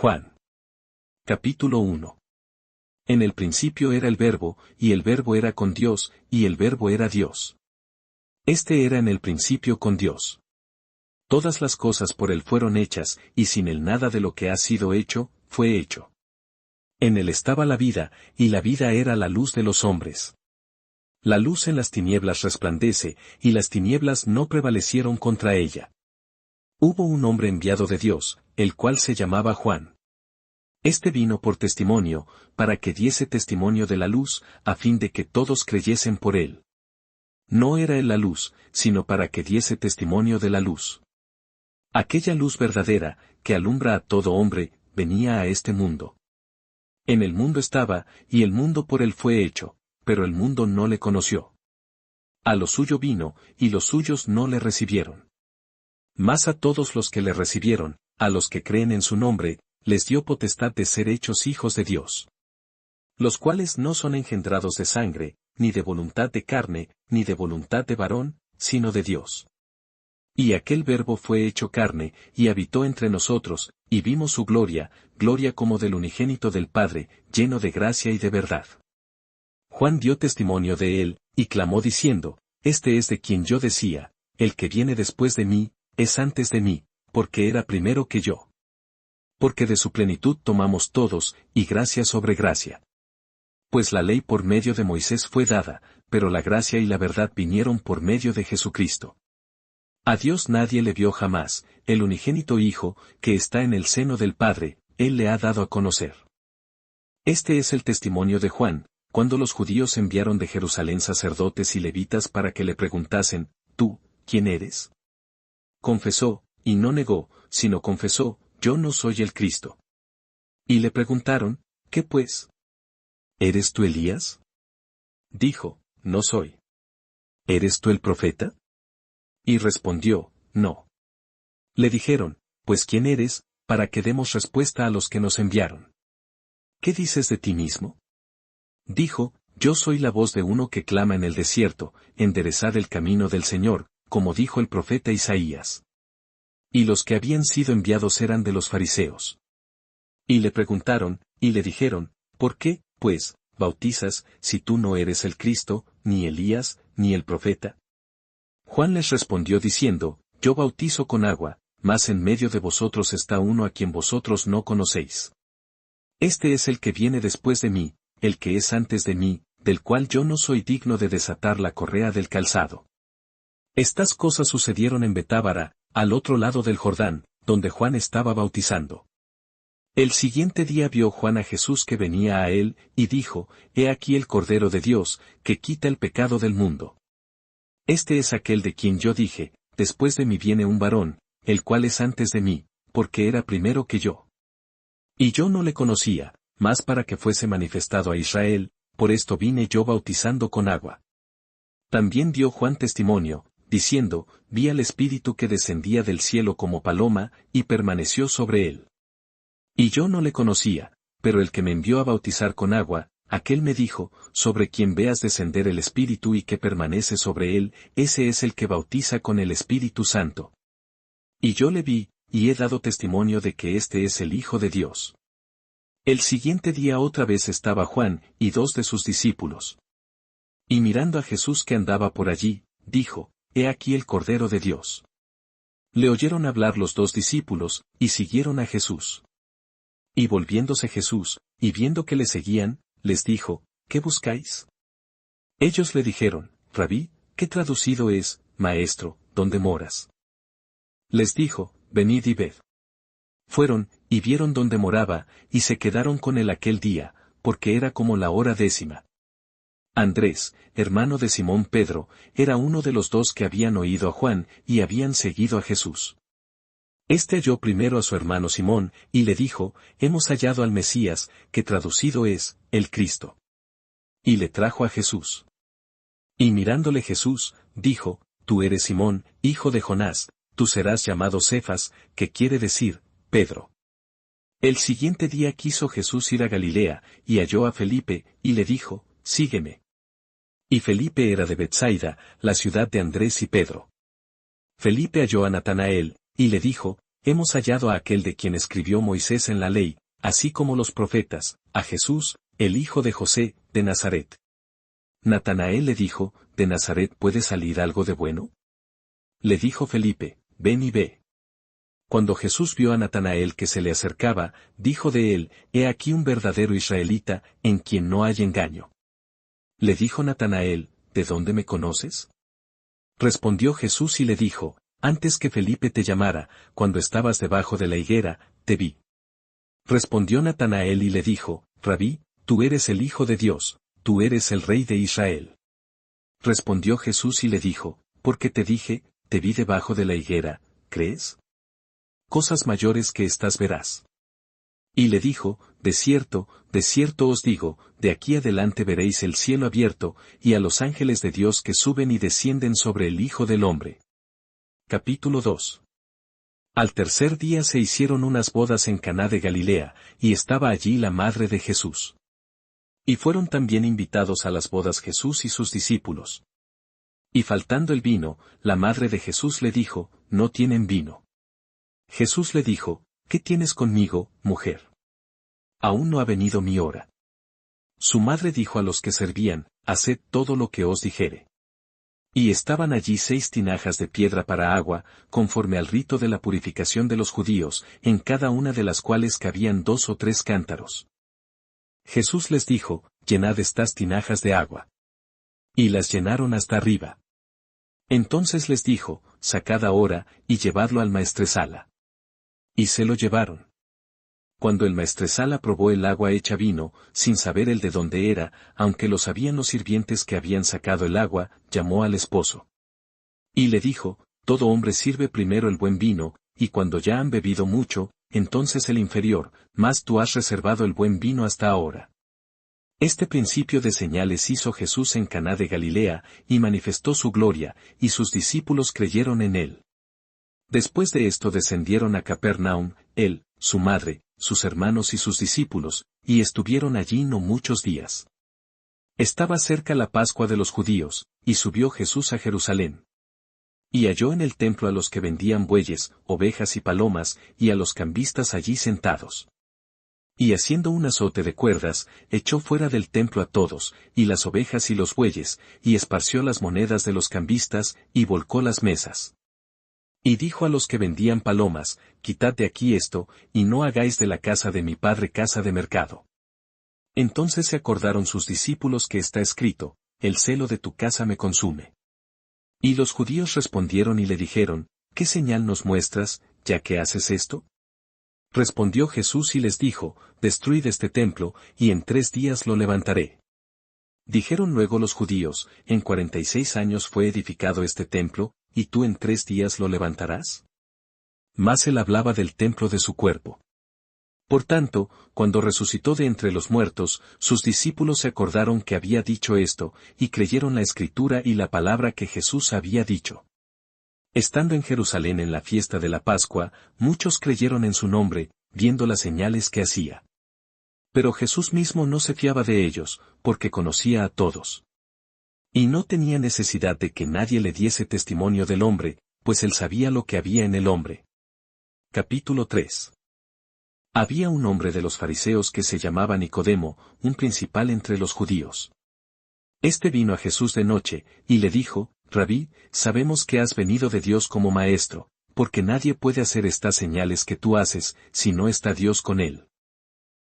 Juan. Capítulo 1. En el principio era el Verbo, y el Verbo era con Dios, y el Verbo era Dios. Este era en el principio con Dios. Todas las cosas por él fueron hechas, y sin él nada de lo que ha sido hecho, fue hecho. En él estaba la vida, y la vida era la luz de los hombres. La luz en las tinieblas resplandece, y las tinieblas no prevalecieron contra ella. Hubo un hombre enviado de Dios, el cual se llamaba Juan. Este vino por testimonio, para que diese testimonio de la luz, a fin de que todos creyesen por él. No era él la luz, sino para que diese testimonio de la luz. Aquella luz verdadera, que alumbra a todo hombre, venía a este mundo. En el mundo estaba, y el mundo por él fue hecho, pero el mundo no le conoció. A lo suyo vino, y los suyos no le recibieron. Mas a todos los que le recibieron, a los que creen en su nombre, les dio potestad de ser hechos hijos de Dios. Los cuales no son engendrados de sangre, ni de voluntad de carne, ni de voluntad de varón, sino de Dios. Y aquel Verbo fue hecho carne, y habitó entre nosotros, y vimos su gloria, gloria como del unigénito del Padre, lleno de gracia y de verdad. Juan dio testimonio de él, y clamó diciendo, Este es de quien yo decía, el que viene después de mí, es antes de mí, porque era primero que yo. Porque de su plenitud tomamos todos, y gracia sobre gracia. Pues la ley por medio de Moisés fue dada, pero la gracia y la verdad vinieron por medio de Jesucristo. A Dios nadie le vio jamás, el unigénito Hijo, que está en el seno del Padre, Él le ha dado a conocer. Este es el testimonio de Juan, cuando los judíos enviaron de Jerusalén sacerdotes y levitas para que le preguntasen, ¿tú, quién eres? Confesó, y no negó, sino confesó, yo no soy el Cristo. Y le preguntaron, ¿qué pues? ¿Eres tú Elías? Dijo, no soy. ¿Eres tú el profeta? Y respondió, no. Le dijeron, pues ¿quién eres, para que demos respuesta a los que nos enviaron? ¿Qué dices de ti mismo? Dijo, yo soy la voz de uno que clama en el desierto, enderezad el camino del Señor, como dijo el profeta Isaías. Y los que habían sido enviados eran de los fariseos. Y le preguntaron, y le dijeron, ¿por qué, pues, bautizas, si tú no eres el Cristo, ni Elías, ni el profeta? Juan les respondió diciendo, yo bautizo con agua, mas en medio de vosotros está uno a quien vosotros no conocéis. Este es el que viene después de mí, el que es antes de mí, del cual yo no soy digno de desatar la correa del calzado. Estas cosas sucedieron en Betábara, al otro lado del Jordán, donde Juan estaba bautizando. El siguiente día vio Juan a Jesús que venía a él, y dijo, He aquí el Cordero de Dios, que quita el pecado del mundo. Este es aquel de quien yo dije, después de mí viene un varón, el cual es antes de mí, porque era primero que yo. Y yo no le conocía, mas para que fuese manifestado a Israel, por esto vine yo bautizando con agua. También dio Juan testimonio, diciendo, vi al Espíritu que descendía del cielo como paloma, y permaneció sobre él. Y yo no le conocía, pero el que me envió a bautizar con agua, aquel me dijo, sobre quien veas descender el Espíritu y que permanece sobre él, ese es el que bautiza con el Espíritu Santo. Y yo le vi, y he dado testimonio de que este es el Hijo de Dios. El siguiente día otra vez estaba Juan, y dos de sus discípulos. Y mirando a Jesús que andaba por allí, dijo, He aquí el Cordero de Dios. Le oyeron hablar los dos discípulos, y siguieron a Jesús. Y volviéndose Jesús, y viendo que le seguían, les dijo, ¿qué buscáis? Ellos le dijeron, Rabí, que traducido es, Maestro, ¿dónde moras? Les dijo, venid y ved. Fueron, y vieron dónde moraba, y se quedaron con él aquel día, porque era como la hora 10. Andrés, hermano de Simón Pedro, era uno de los dos que habían oído a Juan, y habían seguido a Jesús. Este halló primero a su hermano Simón, y le dijo, Hemos hallado al Mesías, que traducido es, el Cristo. Y le trajo a Jesús. Y mirándole Jesús, dijo, Tú eres Simón, hijo de Jonás, tú serás llamado Cefas, que quiere decir, Pedro. El siguiente día quiso Jesús ir a Galilea, y halló a Felipe, y le dijo, Sígueme. Y Felipe era de Betsaida, la ciudad de Andrés y Pedro. Felipe halló a Natanael, y le dijo, hemos hallado a aquel de quien escribió Moisés en la ley, así como los profetas, a Jesús, el hijo de José, de Nazaret. Natanael le dijo, ¿de Nazaret puede salir algo de bueno? Le dijo Felipe, ven y ve. Cuando Jesús vio a Natanael que se le acercaba, dijo de él, he aquí un verdadero israelita, en quien no hay engaño. Le dijo Natanael, ¿de dónde me conoces? Respondió Jesús y le dijo, antes que Felipe te llamara, cuando estabas debajo de la higuera, te vi. Respondió Natanael y le dijo, Rabí, tú eres el Hijo de Dios, tú eres el Rey de Israel. Respondió Jesús y le dijo, porque te dije, te vi debajo de la higuera, ¿crees? Cosas mayores que estas verás. Y le dijo, de cierto os digo, de aquí adelante veréis el cielo abierto, y a los ángeles de Dios que suben y descienden sobre el Hijo del Hombre. Capítulo 2. Al tercer día se hicieron unas bodas en Caná de Galilea, y estaba allí la madre de Jesús. Y fueron también invitados a las bodas Jesús y sus discípulos. Y faltando el vino, la madre de Jesús le dijo, no tienen vino. Jesús le dijo, ¿qué tienes conmigo, mujer? Aún no ha venido mi hora. Su madre dijo a los que servían, haced todo lo que os dijere. Y estaban allí 6 tinajas de piedra para agua, conforme al rito de la purificación de los judíos, en cada una de las cuales cabían 2 o 3 cántaros. Jesús les dijo, llenad estas tinajas de agua. Y las llenaron hasta arriba. Entonces les dijo, sacad ahora, y llevadlo al maestresala. Y se lo llevaron. Cuando el maestresala probó el agua hecha vino, sin saber el de dónde era, aunque lo sabían los sirvientes que habían sacado el agua, llamó al esposo. Y le dijo, todo hombre sirve primero el buen vino, y cuando ya han bebido mucho, entonces el inferior, mas tú has reservado el buen vino hasta ahora. Este principio de señales hizo Jesús en Caná de Galilea, y manifestó su gloria, y sus discípulos creyeron en él. Después de esto descendieron a Capernaum, él, su madre, sus hermanos y sus discípulos, y estuvieron allí no muchos días. Estaba cerca la Pascua de los judíos, y subió Jesús a Jerusalén. Y halló en el templo a los que vendían bueyes, ovejas y palomas, y a los cambistas allí sentados. Y haciendo un azote de cuerdas, echó fuera del templo a todos, y las ovejas y los bueyes, y esparció las monedas de los cambistas, y volcó las mesas. Y dijo a los que vendían palomas, quitad de aquí esto, y no hagáis de la casa de mi padre casa de mercado. Entonces se acordaron sus discípulos que está escrito, el celo de tu casa me consume. Y los judíos respondieron y le dijeron, ¿qué señal nos muestras, ya que haces esto? Respondió Jesús y les dijo, destruid este templo, y en 3 días lo levantaré. Dijeron luego los judíos, en 46 años fue edificado este templo, ¿y tú en 3 días lo levantarás? Mas él hablaba del templo de su cuerpo. Por tanto, cuando resucitó de entre los muertos, sus discípulos se acordaron que había dicho esto, y creyeron la escritura y la palabra que Jesús había dicho. Estando en Jerusalén en la fiesta de la Pascua, muchos creyeron en su nombre, viendo las señales que hacía. Pero Jesús mismo no se fiaba de ellos, porque conocía a todos. Y no tenía necesidad de que nadie le diese testimonio del hombre, pues él sabía lo que había en el hombre. Capítulo 3. Había un hombre de los fariseos que se llamaba Nicodemo, un principal entre los judíos. Este vino a Jesús de noche, y le dijo, Rabí, sabemos que has venido de Dios como maestro, porque nadie puede hacer estas señales que tú haces, si no está Dios con él.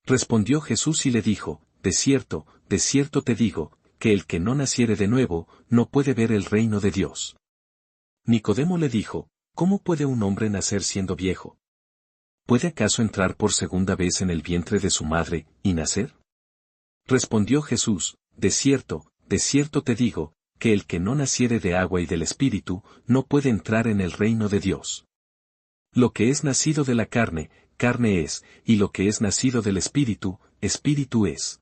Respondió Jesús y le dijo, de cierto te digo, que el que no naciere de nuevo, no puede ver el reino de Dios. Nicodemo le dijo, ¿cómo puede un hombre nacer siendo viejo? ¿Puede acaso entrar por segunda vez en el vientre de su madre, y nacer? Respondió Jesús, de cierto te digo, que el que no naciere de agua y del Espíritu, no puede entrar en el reino de Dios. Lo que es nacido de la carne, carne es, y lo que es nacido del Espíritu, Espíritu es.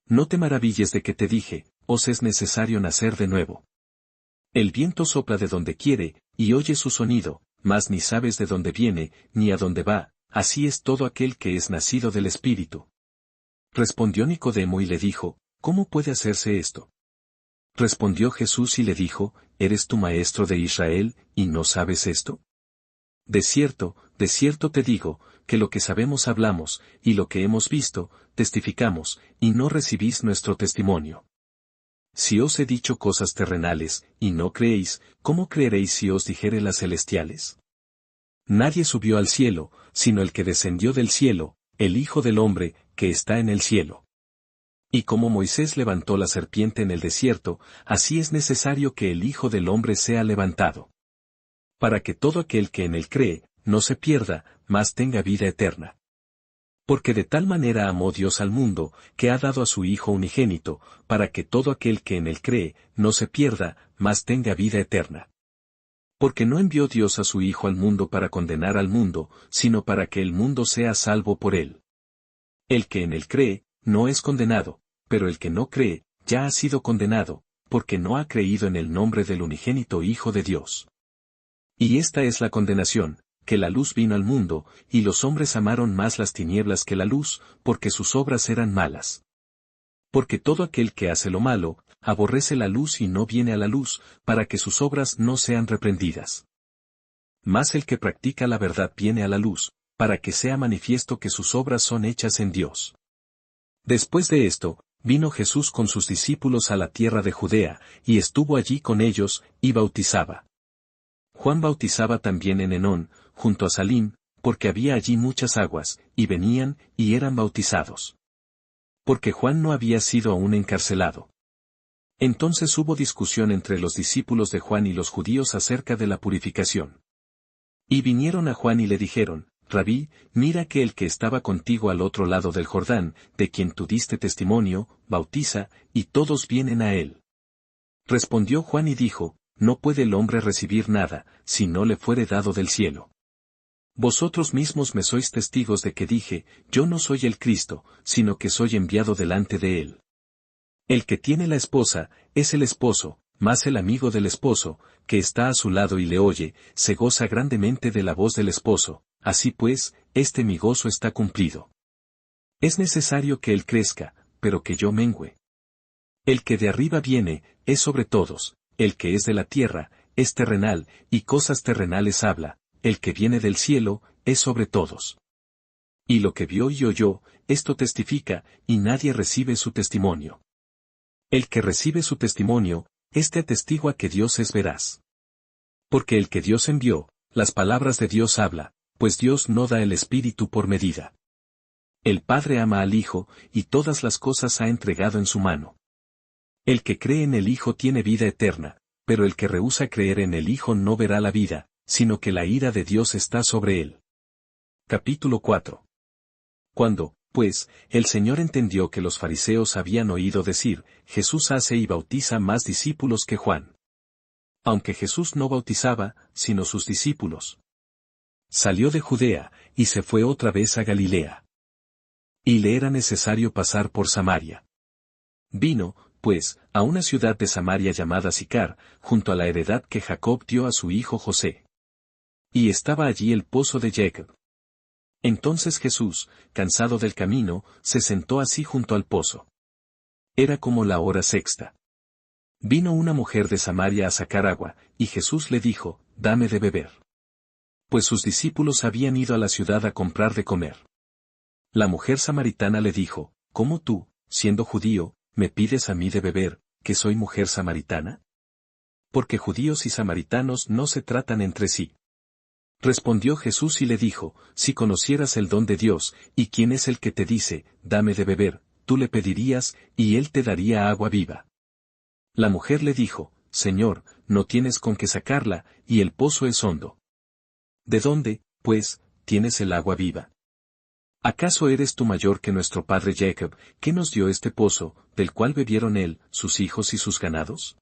No te maravilles de que te dije, os es necesario nacer de nuevo. El viento sopla de donde quiere, y oye su sonido, mas ni sabes de dónde viene, ni a dónde va, así es todo aquel que es nacido del Espíritu. Respondió Nicodemo y le dijo, ¿cómo puede hacerse esto? Respondió Jesús y le dijo, ¿eres tú maestro de Israel, y no sabes esto? De cierto de cierto te digo, que lo que sabemos hablamos, y lo que hemos visto, testificamos, y no recibís nuestro testimonio. Si os he dicho cosas terrenales, y no creéis, ¿cómo creeréis si os dijere las celestiales? Nadie subió al cielo, sino el que descendió del cielo, el Hijo del Hombre, que está en el cielo. Y como Moisés levantó la serpiente en el desierto, así es necesario que el Hijo del Hombre sea levantado. Para que todo aquel que en él cree, no se pierda, mas tenga vida eterna. Porque de tal manera amó Dios al mundo, que ha dado a su Hijo unigénito, para que todo aquel que en él cree, no se pierda, mas tenga vida eterna. Porque no envió Dios a su Hijo al mundo para condenar al mundo, sino para que el mundo sea salvo por él. El que en él cree, no es condenado, pero el que no cree, ya ha sido condenado, porque no ha creído en el nombre del unigénito Hijo de Dios. Y esta es la condenación, que la luz vino al mundo, y los hombres amaron más las tinieblas que la luz, porque sus obras eran malas. Porque todo aquel que hace lo malo, aborrece la luz y no viene a la luz, para que sus obras no sean reprendidas. Mas el que practica la verdad viene a la luz, para que sea manifiesto que sus obras son hechas en Dios. Después de esto, vino Jesús con sus discípulos a la tierra de Judea, y estuvo allí con ellos, y bautizaba. Juan bautizaba también en Enón, junto a Salim, porque había allí muchas aguas, y venían, y eran bautizados. Porque Juan no había sido aún encarcelado. Entonces hubo discusión entre los discípulos de Juan y los judíos acerca de la purificación. Y vinieron a Juan y le dijeron, Rabí, mira que el que estaba contigo al otro lado del Jordán, de quien tú diste testimonio, bautiza, y todos vienen a él. Respondió Juan y dijo, no puede el hombre recibir nada, si no le fuere dado del cielo. Vosotros mismos me sois testigos de que dije, yo no soy el Cristo, sino que soy enviado delante de él. El que tiene la esposa, es el esposo, mas el amigo del esposo, que está a su lado y le oye, se goza grandemente de la voz del esposo, así pues, mi gozo está cumplido. Es necesario que él crezca, pero que yo mengüe. El que de arriba viene, es sobre todos, el que es de la tierra, es terrenal, y cosas terrenales habla, el que viene del cielo, es sobre todos. Y lo que vio y oyó, esto testifica, y nadie recibe su testimonio. El que recibe su testimonio, atestigua que Dios es veraz. Porque el que Dios envió, las palabras de Dios habla, pues Dios no da el Espíritu por medida. El Padre ama al Hijo, y todas las cosas ha entregado en su mano. El que cree en el Hijo tiene vida eterna, pero el que rehúsa creer en el Hijo no verá la vida, sino que la ira de Dios está sobre él. Capítulo 4. Cuando, pues, el Señor entendió que los fariseos habían oído decir, Jesús hace y bautiza más discípulos que Juan. Aunque Jesús no bautizaba, sino sus discípulos. Salió de Judea, y se fue otra vez a Galilea. Y le era necesario pasar por Samaria. Vino, pues, a una ciudad de Samaria llamada Sicar, junto a la heredad que Jacob dio a su hijo José. Y estaba allí el pozo de Jacob. Entonces Jesús, cansado del camino, se sentó así junto al pozo. Era como la hora sexta. Vino una mujer de Samaria a sacar agua, y Jesús le dijo, dame de beber. Pues sus discípulos habían ido a la ciudad a comprar de comer. La mujer samaritana le dijo, ¿cómo tú, siendo judío, me pides a mí de beber, que soy mujer samaritana? Porque judíos y samaritanos no se tratan entre sí. Respondió Jesús y le dijo, si conocieras el don de Dios, y quién es el que te dice, dame de beber, tú le pedirías, y él te daría agua viva. La mujer le dijo, Señor, no tienes con qué sacarla, y el pozo es hondo. ¿De dónde, pues, tienes el agua viva? ¿Acaso eres tú mayor que nuestro padre Jacob, que nos dio este pozo, del cual bebieron él, sus hijos y sus ganados?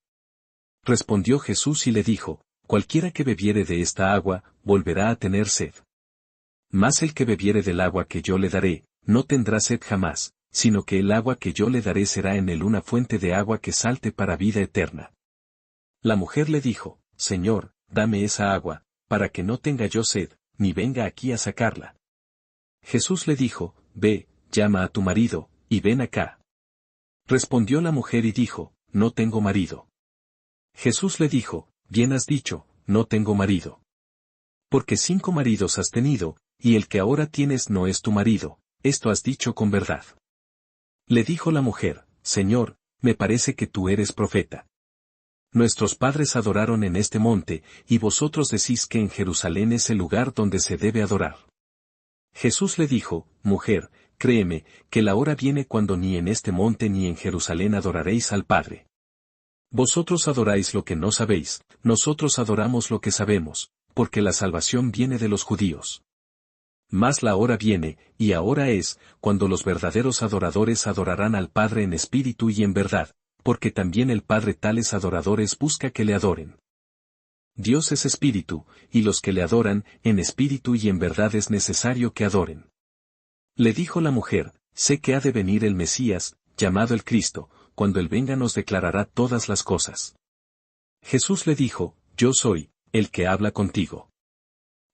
Respondió Jesús y le dijo, cualquiera que bebiere de esta agua, volverá a tener sed. Mas el que bebiere del agua que yo le daré, no tendrá sed jamás, sino que el agua que yo le daré será en él una fuente de agua que salte para vida eterna. La mujer le dijo, Señor, dame esa agua, para que no tenga yo sed, ni venga aquí a sacarla. Jesús le dijo, ve, llama a tu marido, y ven acá. Respondió la mujer y dijo, no tengo marido. Jesús le dijo, bien has dicho, no tengo marido. Porque 5 maridos has tenido, y el que ahora tienes no es tu marido, esto has dicho con verdad. Le dijo la mujer, Señor, me parece que tú eres profeta. Nuestros padres adoraron en este monte, y vosotros decís que en Jerusalén es el lugar donde se debe adorar. Jesús le dijo, Mujer, créeme, que la hora viene cuando ni en este monte ni en Jerusalén adoraréis al Padre. Vosotros adoráis lo que no sabéis, nosotros adoramos lo que sabemos, porque la salvación viene de los judíos. Mas la hora viene, y ahora es, cuando los verdaderos adoradores adorarán al Padre en espíritu y en verdad, porque también el Padre tales adoradores busca que le adoren. Dios es espíritu, y los que le adoran, en espíritu y en verdad es necesario que adoren. Le dijo la mujer, sé que ha de venir el Mesías, llamado el Cristo, cuando él venga nos declarará todas las cosas. Jesús le dijo, Yo soy, el que habla contigo.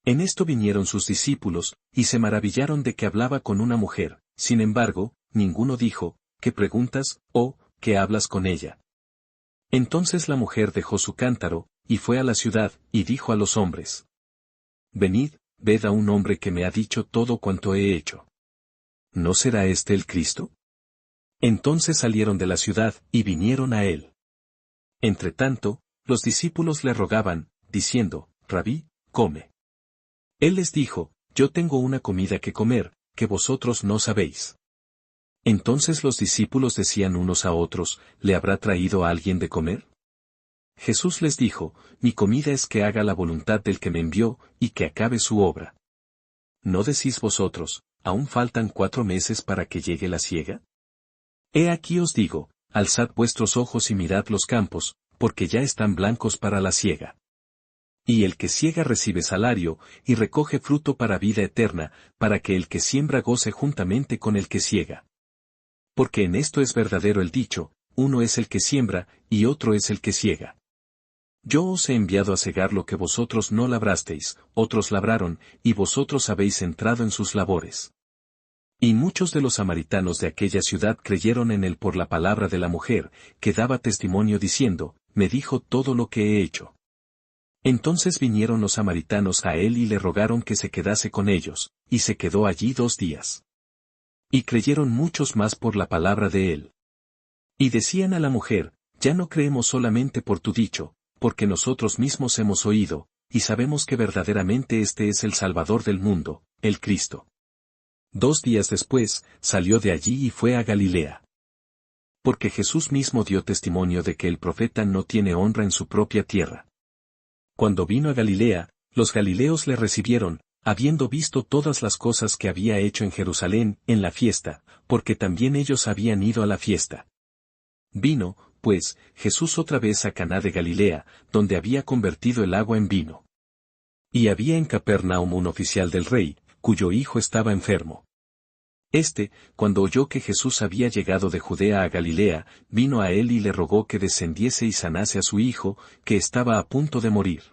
En esto vinieron sus discípulos, y se maravillaron de que hablaba con una mujer, sin embargo, ninguno dijo, ¿qué preguntas, o, qué hablas con ella? Entonces la mujer dejó su cántaro, y fue a la ciudad, y dijo a los hombres. Venid, ved a un hombre que me ha dicho todo cuanto he hecho. ¿No será este el Cristo? Entonces salieron de la ciudad, y vinieron a él. Entretanto, los discípulos le rogaban, diciendo, Rabí, come. Él les dijo, Yo tengo una comida que comer, que vosotros no sabéis. Entonces los discípulos decían unos a otros, ¿le habrá traído a alguien de comer? Jesús les dijo, Mi comida es que haga la voluntad del que me envió, y que acabe su obra. ¿No decís vosotros, aún faltan 4 meses para que llegue la siega? He aquí os digo, alzad vuestros ojos y mirad los campos, porque ya están blancos para la siega. Y el que siega recibe salario, y recoge fruto para vida eterna, para que el que siembra goce juntamente con el que siega. Porque en esto es verdadero el dicho, uno es el que siembra, y otro es el que siega. Yo os he enviado a segar lo que vosotros no labrasteis, otros labraron, y vosotros habéis entrado en sus labores. Y muchos de los samaritanos de aquella ciudad creyeron en él por la palabra de la mujer, que daba testimonio diciendo, me dijo todo lo que he hecho. Entonces vinieron los samaritanos a él y le rogaron que se quedase con ellos, y se quedó allí 2 días. Y creyeron muchos más por la palabra de él. Y decían a la mujer, ya no creemos solamente por tu dicho, porque nosotros mismos hemos oído, y sabemos que verdaderamente este es el Salvador del mundo, el Cristo. 2 días después, salió de allí y fue a Galilea. Porque Jesús mismo dio testimonio de que el profeta no tiene honra en su propia tierra. Cuando vino a Galilea, los galileos le recibieron, habiendo visto todas las cosas que había hecho en Jerusalén, en la fiesta, porque también ellos habían ido a la fiesta. Vino, pues, Jesús otra vez a Caná de Galilea, donde había convertido el agua en vino. Y había en Capernaum un oficial del rey, cuyo hijo estaba enfermo. Cuando oyó que Jesús había llegado de Judea a Galilea, vino a él y le rogó que descendiese y sanase a su hijo, que estaba a punto de morir.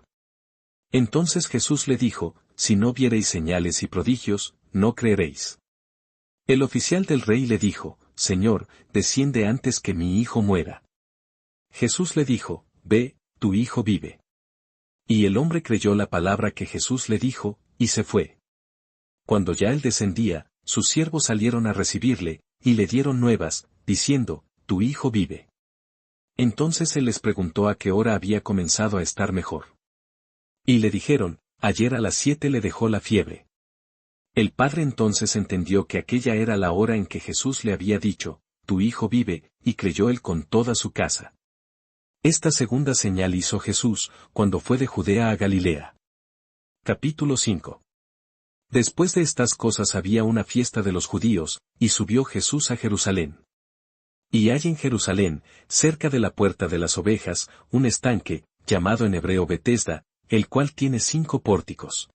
Entonces Jesús le dijo, si no viereis señales y prodigios, no creeréis. El oficial del rey le dijo, Señor, desciende antes que mi hijo muera. Jesús le dijo, ve, tu hijo vive. Y el hombre creyó la palabra que Jesús le dijo, y se fue. Cuando ya él descendía, sus siervos salieron a recibirle, y le dieron nuevas, diciendo, tu hijo vive. Entonces él les preguntó a qué hora había comenzado a estar mejor. Y le dijeron, ayer a las 7 le dejó la fiebre. El padre entonces entendió que aquella era la hora en que Jesús le había dicho, tu hijo vive, y creyó él con toda su casa. Esta segunda señal hizo Jesús, cuando fue de Judea a Galilea. Capítulo 5. Después de estas cosas había una fiesta de los judíos, y subió Jesús a Jerusalén. Y hay en Jerusalén, cerca de la puerta de las ovejas, un estanque, llamado en hebreo Betesda, el cual tiene 5 pórticos.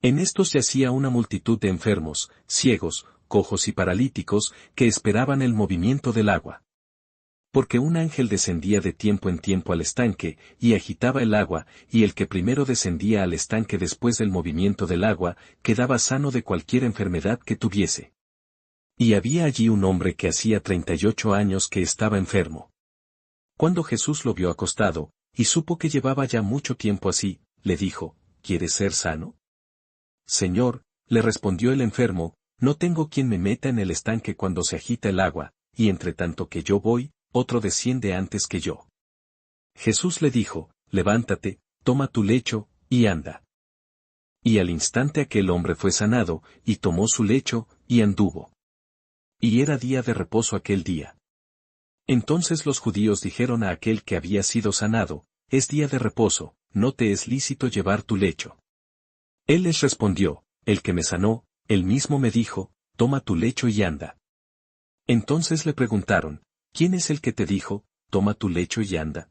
En estos yacía una multitud de enfermos, ciegos, cojos y paralíticos, que esperaban el movimiento del agua. Porque un ángel descendía de tiempo en tiempo al estanque, y agitaba el agua, y el que primero descendía al estanque después del movimiento del agua, quedaba sano de cualquier enfermedad que tuviese. Y había allí un hombre que hacía 38 años que estaba enfermo. Cuando Jesús lo vio acostado, y supo que llevaba ya mucho tiempo así, le dijo, ¿quieres ser sano? Señor, le respondió el enfermo, no tengo quien me meta en el estanque cuando se agita el agua, y entre tanto que yo voy, otro desciende antes que yo. Jesús le dijo, levántate, toma tu lecho, y anda. Y al instante aquel hombre fue sanado, y tomó su lecho, y anduvo. Y era día de reposo aquel día. Entonces los judíos dijeron a aquel que había sido sanado, es día de reposo, no te es lícito llevar tu lecho. Él les respondió, el que me sanó, él mismo me dijo, toma tu lecho y anda. Entonces le preguntaron, ¿quién es el que te dijo, toma tu lecho y anda?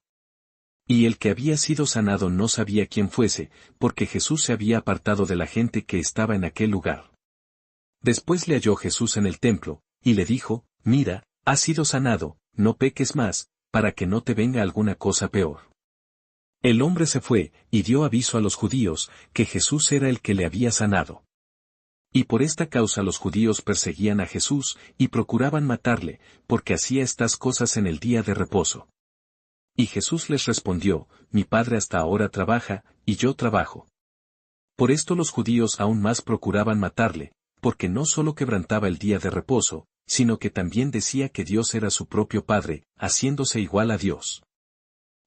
Y el que había sido sanado no sabía quién fuese, porque Jesús se había apartado de la gente que estaba en aquel lugar. Después le halló Jesús en el templo, y le dijo, mira, has sido sanado, no peques más, para que no te venga alguna cosa peor. El hombre se fue, y dio aviso a los judíos, que Jesús era el que le había sanado. Y por esta causa los judíos perseguían a Jesús, y procuraban matarle, porque hacía estas cosas en el día de reposo. Y Jesús les respondió, mi Padre hasta ahora trabaja, y yo trabajo. Por esto los judíos aún más procuraban matarle, porque no solo quebrantaba el día de reposo, sino que también decía que Dios era su propio Padre, haciéndose igual a Dios.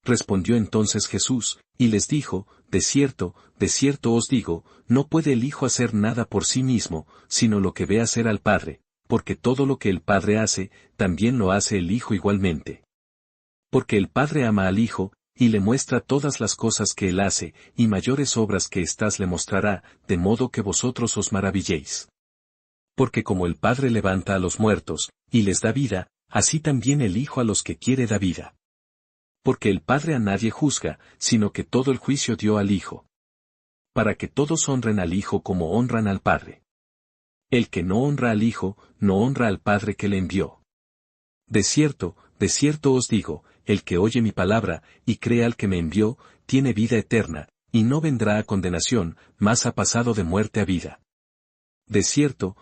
Respondió entonces Jesús, y les dijo, de cierto os digo, no puede el Hijo hacer nada por sí mismo, sino lo que ve hacer al Padre, porque todo lo que el Padre hace, también lo hace el Hijo igualmente. Porque el Padre ama al Hijo, y le muestra todas las cosas que él hace, y mayores obras que éstas le mostrará, de modo que vosotros os maravilléis. Porque como el Padre levanta a los muertos, y les da vida, así también el Hijo a los que quiere da vida. Porque el Padre a nadie juzga, sino que todo el juicio dio al Hijo. Para que todos honren al Hijo como honran al Padre. El que no honra al Hijo, no honra al Padre que le envió. De cierto os digo, el que oye mi palabra, y cree al que me envió, tiene vida eterna, y no vendrá a condenación, mas ha pasado de muerte a vida. De cierto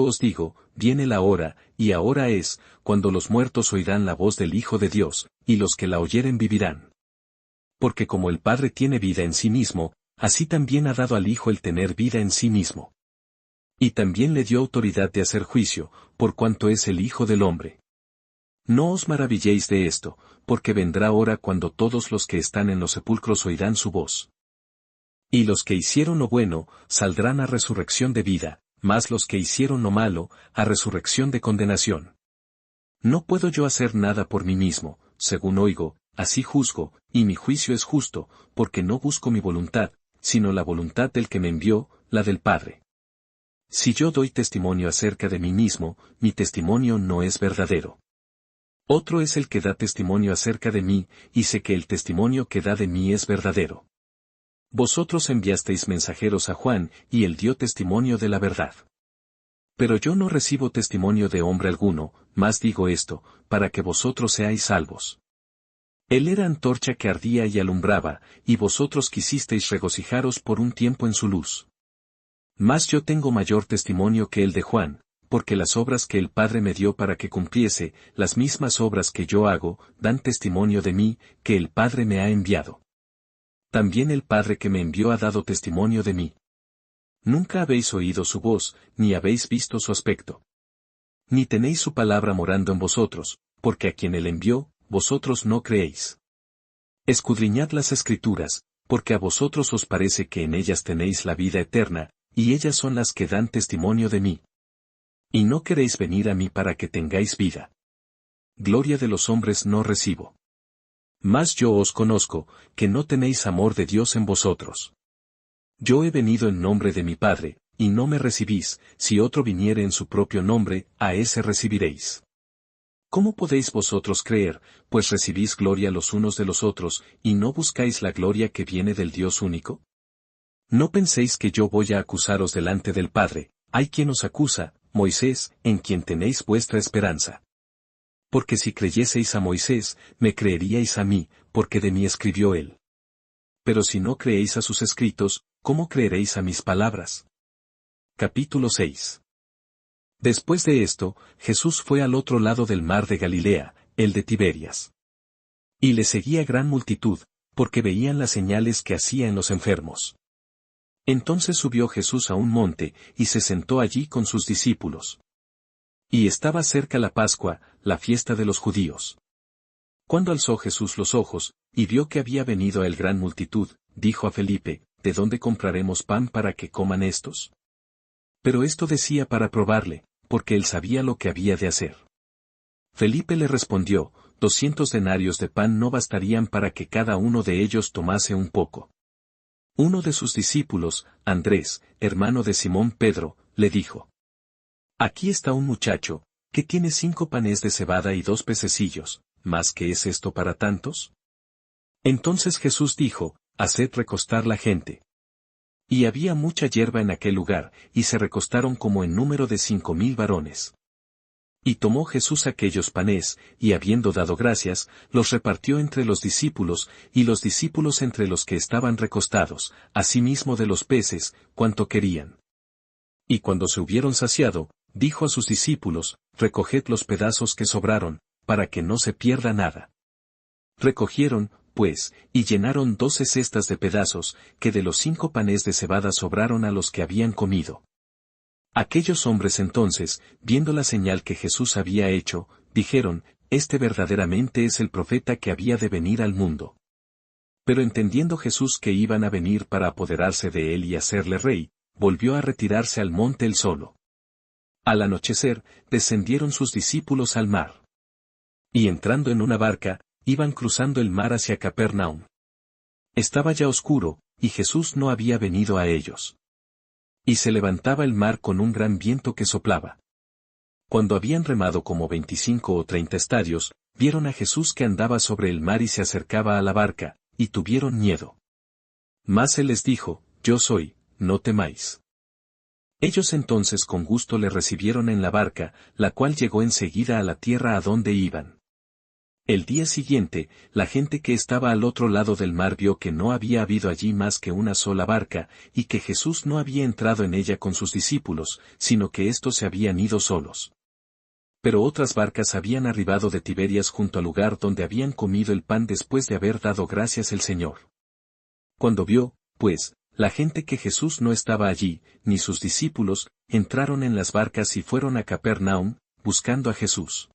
os digo, viene la hora, y ahora es, cuando los muertos oirán la voz del Hijo de Dios, y los que la oyeren vivirán. Porque como el Padre tiene vida en sí mismo, así también ha dado al Hijo el tener vida en sí mismo. Y también le dio autoridad de hacer juicio, por cuanto es el Hijo del Hombre. No os maravilléis de esto, porque vendrá hora cuando todos los que están en los sepulcros oirán su voz. Y los que hicieron lo bueno, saldrán a resurrección de vida, mas los que hicieron lo malo, a resurrección de condenación. No puedo yo hacer nada por mí mismo, según oigo, así juzgo, y mi juicio es justo, porque no busco mi voluntad, sino la voluntad del que me envió, la del Padre. Si yo doy testimonio acerca de mí mismo, mi testimonio no es verdadero. Otro es el que da testimonio acerca de mí, y sé que el testimonio que da de mí es verdadero. Vosotros enviasteis mensajeros a Juan, y él dio testimonio de la verdad. Pero yo no recibo testimonio de hombre alguno, mas digo esto, para que vosotros seáis salvos. Él era antorcha que ardía y alumbraba, y vosotros quisisteis regocijaros por un tiempo en su luz. Mas yo tengo mayor testimonio que el de Juan, porque las obras que el Padre me dio para que cumpliese, las mismas obras que yo hago, dan testimonio de mí, que el Padre me ha enviado. También el Padre que me envió ha dado testimonio de mí. Nunca habéis oído su voz, ni habéis visto su aspecto. Ni tenéis su palabra morando en vosotros, porque a quien él envió, vosotros no creéis. Escudriñad las Escrituras, porque a vosotros os parece que en ellas tenéis la vida eterna, y ellas son las que dan testimonio de mí. Y no queréis venir a mí para que tengáis vida. Gloria de los hombres no recibo. Mas yo os conozco, que no tenéis amor de Dios en vosotros. Yo he venido en nombre de mi Padre, y no me recibís, si otro viniere en su propio nombre, a ese recibiréis. ¿Cómo podéis vosotros creer, pues recibís gloria los unos de los otros, y no buscáis la gloria que viene del Dios único? No penséis que yo voy a acusaros delante del Padre, hay quien os acusa, Moisés, en quien tenéis vuestra esperanza. Porque si creyeseis a Moisés, me creeríais a mí, porque de mí escribió él. Pero si no creéis a sus escritos, ¿cómo creeréis a mis palabras? Capítulo 6. Después de esto, Jesús fue al otro lado del mar de Galilea, el de Tiberias. Y le seguía gran multitud, porque veían las señales que hacía en los enfermos. Entonces subió Jesús a un monte, y se sentó allí con sus discípulos. Y estaba cerca la Pascua, la fiesta de los judíos. Cuando alzó Jesús los ojos, y vio que había venido a él gran multitud, dijo a Felipe, ¿de dónde compraremos pan para que coman estos? Pero esto decía para probarle, porque él sabía lo que había de hacer. Felipe le respondió, 200 denarios de pan no bastarían para que cada uno de ellos tomase un poco. Uno de sus discípulos, Andrés, hermano de Simón Pedro, le dijo: Aquí está un muchacho, que tiene 5 panes de cebada y 2 pececillos, ¿más qué es esto para tantos? Entonces Jesús dijo: Haced recostar la gente. Y había mucha hierba en aquel lugar, y se recostaron como en número de 5,000 varones. Y tomó Jesús aquellos panes, y habiendo dado gracias, los repartió entre los discípulos, y los discípulos entre los que estaban recostados, asimismo de los peces, cuanto querían. Y cuando se hubieron saciado, dijo a sus discípulos: Recoged los pedazos que sobraron, para que no se pierda nada. Recogieron, pues, y llenaron 12 cestas de pedazos, que de los 5 panes de cebada sobraron a los que habían comido. Aquellos hombres entonces, viendo la señal que Jesús había hecho, dijeron: Este verdaderamente es el profeta que había de venir al mundo. Pero entendiendo Jesús que iban a venir para apoderarse de él y hacerle rey, volvió a retirarse al monte él solo. Al anochecer, descendieron sus discípulos al mar. Y entrando en una barca, iban cruzando el mar hacia Capernaum. Estaba ya oscuro, y Jesús no había venido a ellos. Y se levantaba el mar con un gran viento que soplaba. Cuando habían remado como 25 o 30 estadios, vieron a Jesús que andaba sobre el mar y se acercaba a la barca, y tuvieron miedo. Mas él les dijo: Yo soy, no temáis. Ellos entonces con gusto le recibieron en la barca, la cual llegó enseguida a la tierra a donde iban. El día siguiente, la gente que estaba al otro lado del mar vio que no había habido allí más que una sola barca, y que Jesús no había entrado en ella con sus discípulos, sino que éstos se habían ido solos. Pero otras barcas habían arribado de Tiberias junto al lugar donde habían comido el pan después de haber dado gracias el Señor. Cuando vio, pues, la gente que Jesús no estaba allí, ni sus discípulos, entraron en las barcas y fueron a Capernaum, buscando a Jesús.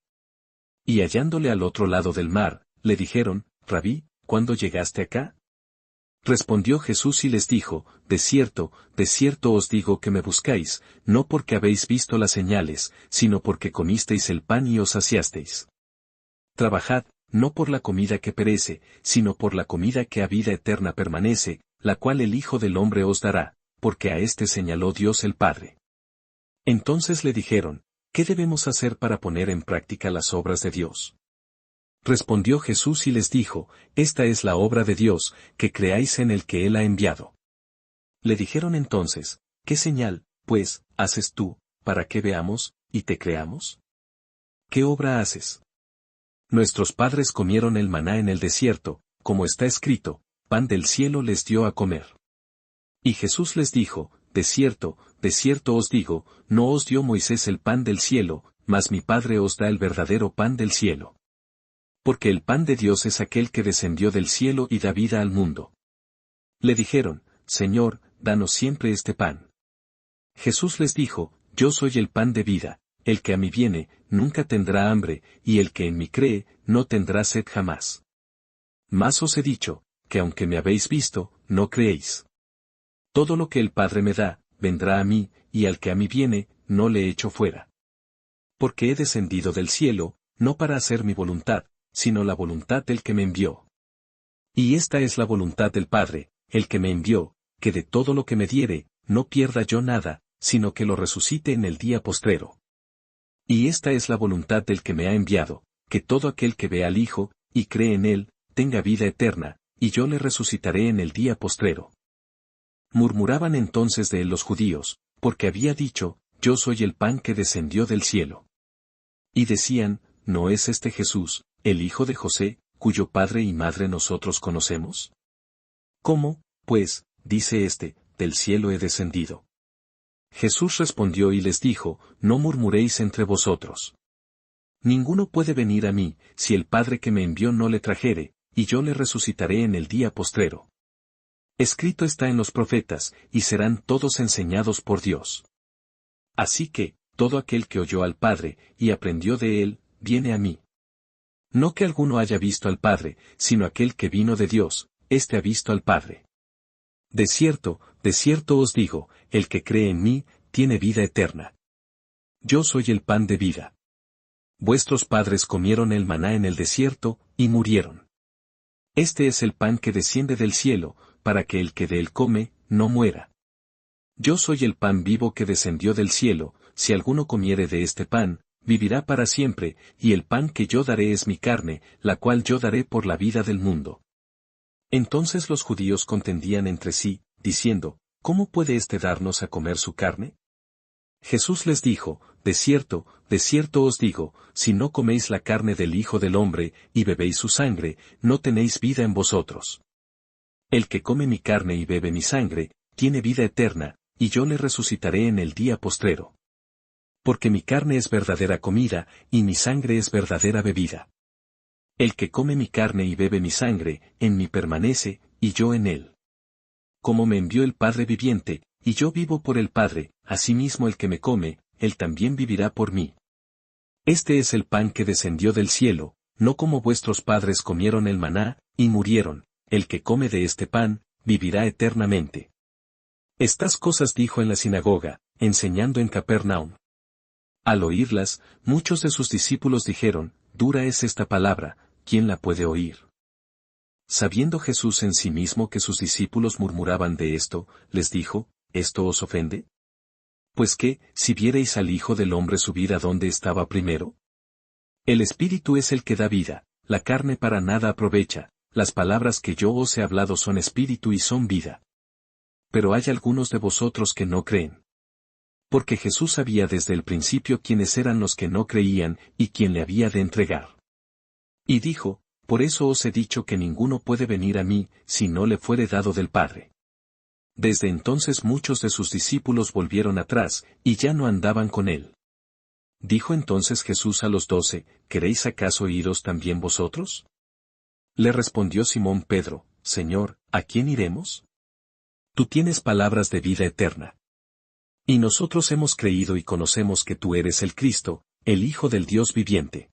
Y hallándole al otro lado del mar, le dijeron: Rabí, ¿cuándo llegaste acá? Respondió Jesús y les dijo: de cierto os digo que me buscáis, no porque habéis visto las señales, sino porque comisteis el pan y os saciasteis. Trabajad, no por la comida que perece, sino por la comida que a vida eterna permanece, la cual el Hijo del Hombre os dará, porque a éste señaló Dios el Padre. Entonces le dijeron: ¿Qué debemos hacer para poner en práctica las obras de Dios? Respondió Jesús y les dijo: Esta es la obra de Dios, que creáis en el que Él ha enviado. Le dijeron entonces: ¿Qué señal, pues, haces tú, para que veamos, y te creamos? ¿Qué obra haces? Nuestros padres comieron el maná en el desierto, como está escrito: pan del cielo les dio a comer. Y Jesús les dijo: de cierto os digo, no os dio Moisés el pan del cielo, mas mi Padre os da el verdadero pan del cielo. Porque el pan de Dios es aquel que descendió del cielo y da vida al mundo. Le dijeron: Señor, danos siempre este pan. Jesús les dijo: Yo soy el pan de vida, el que a mí viene, nunca tendrá hambre, y el que en mí cree, no tendrá sed jamás. Mas os he dicho, que aunque me habéis visto, no creéis. Todo lo que el Padre me da, vendrá a mí, y al que a mí viene, no le echo fuera. Porque he descendido del cielo, no para hacer mi voluntad, sino la voluntad del que me envió. Y esta es la voluntad del Padre, el que me envió, que de todo lo que me diere, no pierda yo nada, sino que lo resucite en el día postrero. Y esta es la voluntad del que me ha enviado, que todo aquel que vea al Hijo, y cree en él, tenga vida eterna, y yo le resucitaré en el día postrero. Murmuraban entonces de él los judíos, porque había dicho: Yo soy el pan que descendió del cielo. Y decían: ¿No es este Jesús, el hijo de José, cuyo padre y madre nosotros conocemos? ¿Cómo, pues, dice éste, del cielo he descendido? Jesús respondió y les dijo: No murmuréis entre vosotros. Ninguno puede venir a mí, si el Padre que me envió no le trajere, y yo le resucitaré en el día postrero. Escrito está en los profetas, y serán todos enseñados por Dios. Así que, todo aquel que oyó al Padre, y aprendió de él, viene a mí. No que alguno haya visto al Padre, sino aquel que vino de Dios, éste ha visto al Padre. De cierto os digo, el que cree en mí, tiene vida eterna. Yo soy el pan de vida. Vuestros padres comieron el maná en el desierto, y murieron. Este es el pan que desciende del cielo, para que el que de él come, no muera. Yo soy el pan vivo que descendió del cielo, si alguno comiere de este pan, vivirá para siempre, y el pan que yo daré es mi carne, la cual yo daré por la vida del mundo. Entonces los judíos contendían entre sí, diciendo, ¿cómo puede éste darnos a comer su carne? Jesús les dijo, de cierto os digo, si no coméis la carne del Hijo del Hombre, y bebéis su sangre, no tenéis vida en vosotros. El que come mi carne y bebe mi sangre, tiene vida eterna, y yo le resucitaré en el día postrero. Porque mi carne es verdadera comida, y mi sangre es verdadera bebida. El que come mi carne y bebe mi sangre, en mí permanece, y yo en él. Como me envió el Padre viviente, y yo vivo por el Padre, asimismo el que me come, él también vivirá por mí. Este es el pan que descendió del cielo, no como vuestros padres comieron el maná, y murieron, el que come de este pan, vivirá eternamente. Estas cosas dijo en la sinagoga, enseñando en Capernaum. Al oírlas, muchos de sus discípulos dijeron, dura es esta palabra, ¿quién la puede oír? Sabiendo Jesús en sí mismo que sus discípulos murmuraban de esto, les dijo, ¿esto os ofende? Pues que, si vierais al Hijo del Hombre subir a donde estaba primero. El Espíritu es el que da vida, la carne para nada aprovecha, las palabras que yo os he hablado son espíritu y son vida. Pero hay algunos de vosotros que no creen. Porque Jesús sabía desde el principio quiénes eran los que no creían y quién le había de entregar. Y dijo, por eso os he dicho que ninguno puede venir a mí, si no le fuere dado del Padre. Desde entonces muchos de sus discípulos volvieron atrás, y ya no andaban con él. Dijo entonces Jesús a los 12, ¿queréis acaso iros también vosotros? Le respondió Simón Pedro, Señor, ¿a quién iremos? Tú tienes palabras de vida eterna. Y nosotros hemos creído y conocemos que tú eres el Cristo, el Hijo del Dios viviente.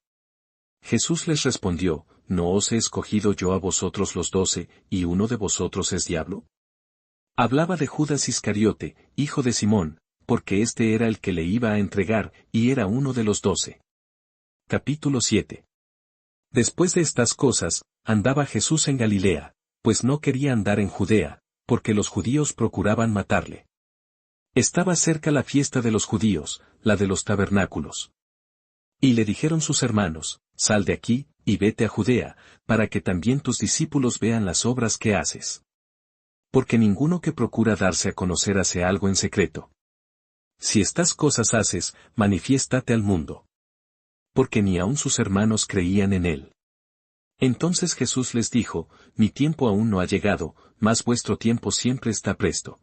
Jesús les respondió, ¿no os he escogido yo a vosotros los 12, y uno de vosotros es diablo? Hablaba de Judas Iscariote, hijo de Simón, porque este era el que le iba a entregar, y era uno de los 12. Capítulo 7. Después de estas cosas, andaba Jesús en Galilea, pues no quería andar en Judea, porque los judíos procuraban matarle. Estaba cerca la fiesta de los judíos, la de los tabernáculos. Y le dijeron sus hermanos, sal de aquí, y vete a Judea, para que también tus discípulos vean las obras que haces. Porque ninguno que procura darse a conocer hace algo en secreto. Si estas cosas haces, manifiéstate al mundo. Porque ni aun sus hermanos creían en él. Entonces Jesús les dijo, mi tiempo aún no ha llegado, mas vuestro tiempo siempre está presto.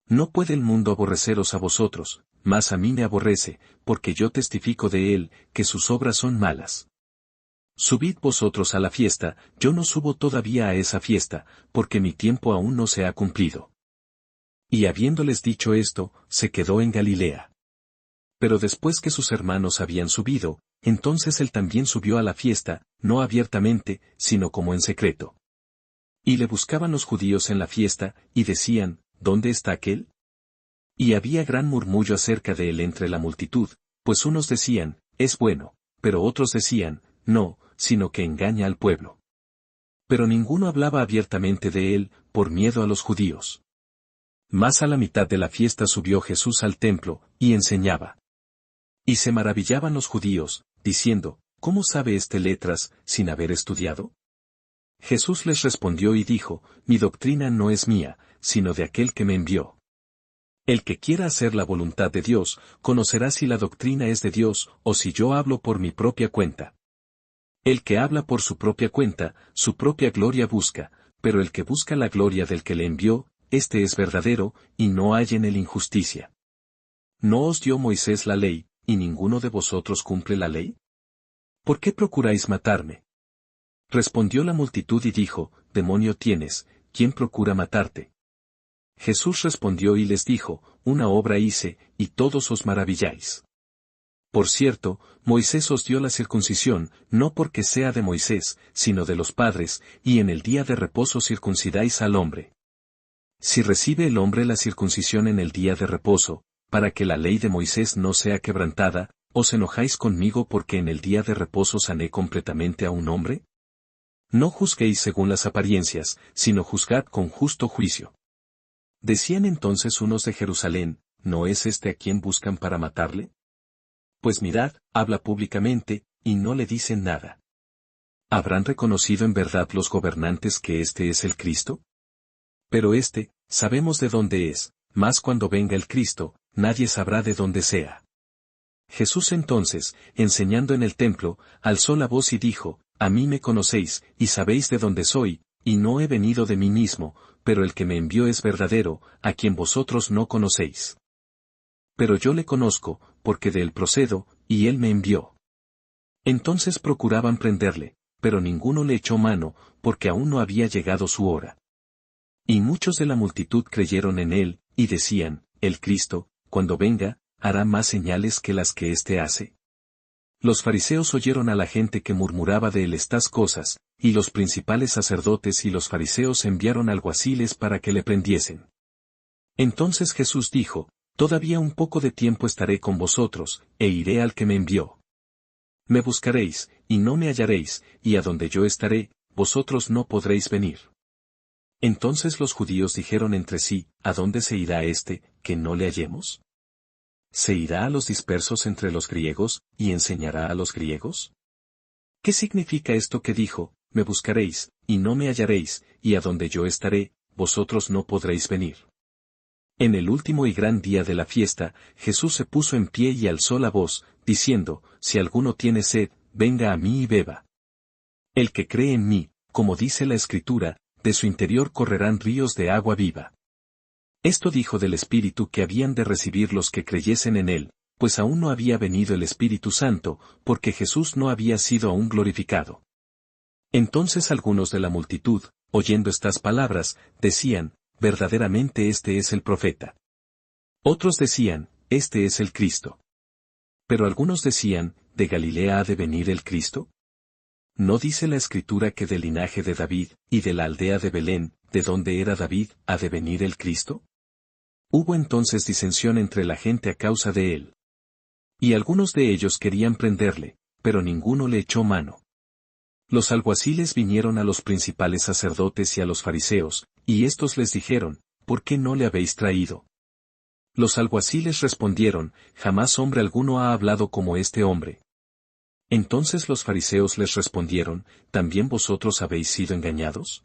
No puede el mundo aborreceros a vosotros, mas a mí me aborrece, porque yo testifico de él, que sus obras son malas. Subid vosotros a la fiesta, yo no subo todavía a esa fiesta, porque mi tiempo aún no se ha cumplido. Y habiéndoles dicho esto, se quedó en Galilea. Pero después que sus hermanos habían subido, entonces él también subió a la fiesta, no abiertamente, sino como en secreto. Y le buscaban los judíos en la fiesta, y decían, ¿dónde está aquel? Y había gran murmullo acerca de él entre la multitud, pues unos decían, es bueno, pero otros decían, no, sino que engaña al pueblo. Pero ninguno hablaba abiertamente de él, por miedo a los judíos. Más a la mitad de la fiesta subió Jesús al templo, y enseñaba. Y se maravillaban los judíos, diciendo, ¿cómo sabe este letras, sin haber estudiado? Jesús les respondió y dijo, mi doctrina no es mía, sino de aquel que me envió. El que quiera hacer la voluntad de Dios, conocerá si la doctrina es de Dios, o si yo hablo por mi propia cuenta. El que habla por su propia cuenta, su propia gloria busca, pero el que busca la gloria del que le envió, este es verdadero, y no hay en él injusticia. ¿No os dio Moisés la ley, y ninguno de vosotros cumple la ley? ¿Por qué procuráis matarme? Respondió la multitud y dijo, demonio tienes, ¿quién procura matarte? Jesús respondió y les dijo, una obra hice, y todos os maravilláis. Por cierto, Moisés os dio la circuncisión, no porque sea de Moisés, sino de los padres, y en el día de reposo circuncidáis al hombre. Si recibe el hombre la circuncisión en el día de reposo, para que la ley de Moisés no sea quebrantada, ¿os enojáis conmigo porque en el día de reposo sané completamente a un hombre? No juzguéis según las apariencias, sino juzgad con justo juicio. Decían entonces unos de Jerusalén, ¿no es este a quien buscan para matarle? Pues mirad, habla públicamente, y no le dicen nada. ¿Habrán reconocido en verdad los gobernantes que este es el Cristo? Pero sabemos de dónde es, mas cuando venga el Cristo, nadie sabrá de dónde sea. Jesús entonces, enseñando en el templo, alzó la voz y dijo, a mí me conocéis, y sabéis de dónde soy, y no he venido de mí mismo, pero el que me envió es verdadero, a quien vosotros no conocéis. Pero yo le conozco, porque de él procedo, y él me envió. Entonces procuraban prenderle, pero ninguno le echó mano, porque aún no había llegado su hora. Y muchos de la multitud creyeron en él, y decían, el Cristo, cuando venga, hará más señales que las que éste hace. Los fariseos oyeron a la gente que murmuraba de él estas cosas, y los principales sacerdotes y los fariseos enviaron alguaciles para que le prendiesen. Entonces Jesús dijo, todavía un poco de tiempo estaré con vosotros, e iré al que me envió. Me buscaréis, y no me hallaréis, y a donde yo estaré, vosotros no podréis venir. Entonces los judíos dijeron entre sí, ¿a dónde se irá que no le hallemos? ¿Se irá a los dispersos entre los griegos, y enseñará a los griegos? ¿Qué significa esto que dijo, me buscaréis, y no me hallaréis, y a donde yo estaré, vosotros no podréis venir? En el último y gran día de la fiesta, Jesús se puso en pie y alzó la voz, diciendo, si alguno tiene sed, venga a mí y beba. El que cree en mí, como dice la Escritura, de su interior correrán ríos de agua viva. Esto dijo del Espíritu que habían de recibir los que creyesen en él, pues aún no había venido el Espíritu Santo, porque Jesús no había sido aún glorificado. Entonces algunos de la multitud, oyendo estas palabras, decían, verdaderamente este es el profeta. Otros decían, este es el Cristo. Pero algunos decían, ¿de Galilea ha de venir el Cristo? ¿No dice la Escritura que del linaje de David, y de la aldea de Belén, de donde era David, ha de venir el Cristo? Hubo entonces disensión entre la gente a causa de él. Y algunos de ellos querían prenderle, pero ninguno le echó mano. Los alguaciles vinieron a los principales sacerdotes y a los fariseos, y éstos les dijeron, ¿por qué no le habéis traído? Los alguaciles respondieron, jamás hombre alguno ha hablado como este hombre. Entonces los fariseos les respondieron, ¿también vosotros habéis sido engañados?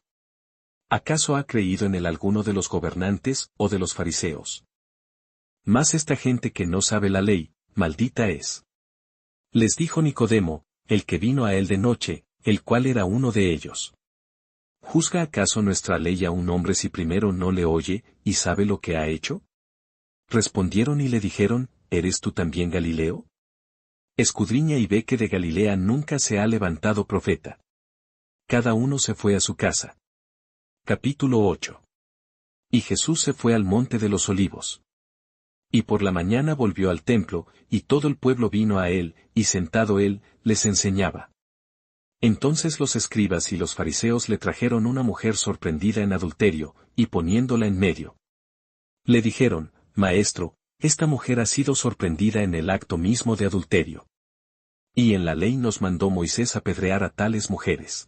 ¿Acaso ha creído en él alguno de los gobernantes o de los fariseos? Mas esta gente que no sabe la ley, maldita es. Les dijo Nicodemo, el que vino a él de noche, el cual era uno de ellos. ¿Juzga acaso nuestra ley a un hombre si primero no le oye, y sabe lo que ha hecho? Respondieron y le dijeron, ¿eres tú también Galileo? Escudriña y ve que de Galilea nunca se ha levantado profeta. Cada uno se fue a su casa. Capítulo 8. Y Jesús se fue al monte de los olivos. Y por la mañana volvió al templo, y todo el pueblo vino a él, y sentado él, les enseñaba. Entonces los escribas y los fariseos le trajeron una mujer sorprendida en adulterio, y poniéndola en medio. Le dijeron, Maestro, esta mujer ha sido sorprendida en el acto mismo de adulterio. Y en la ley nos mandó Moisés apedrear a tales mujeres.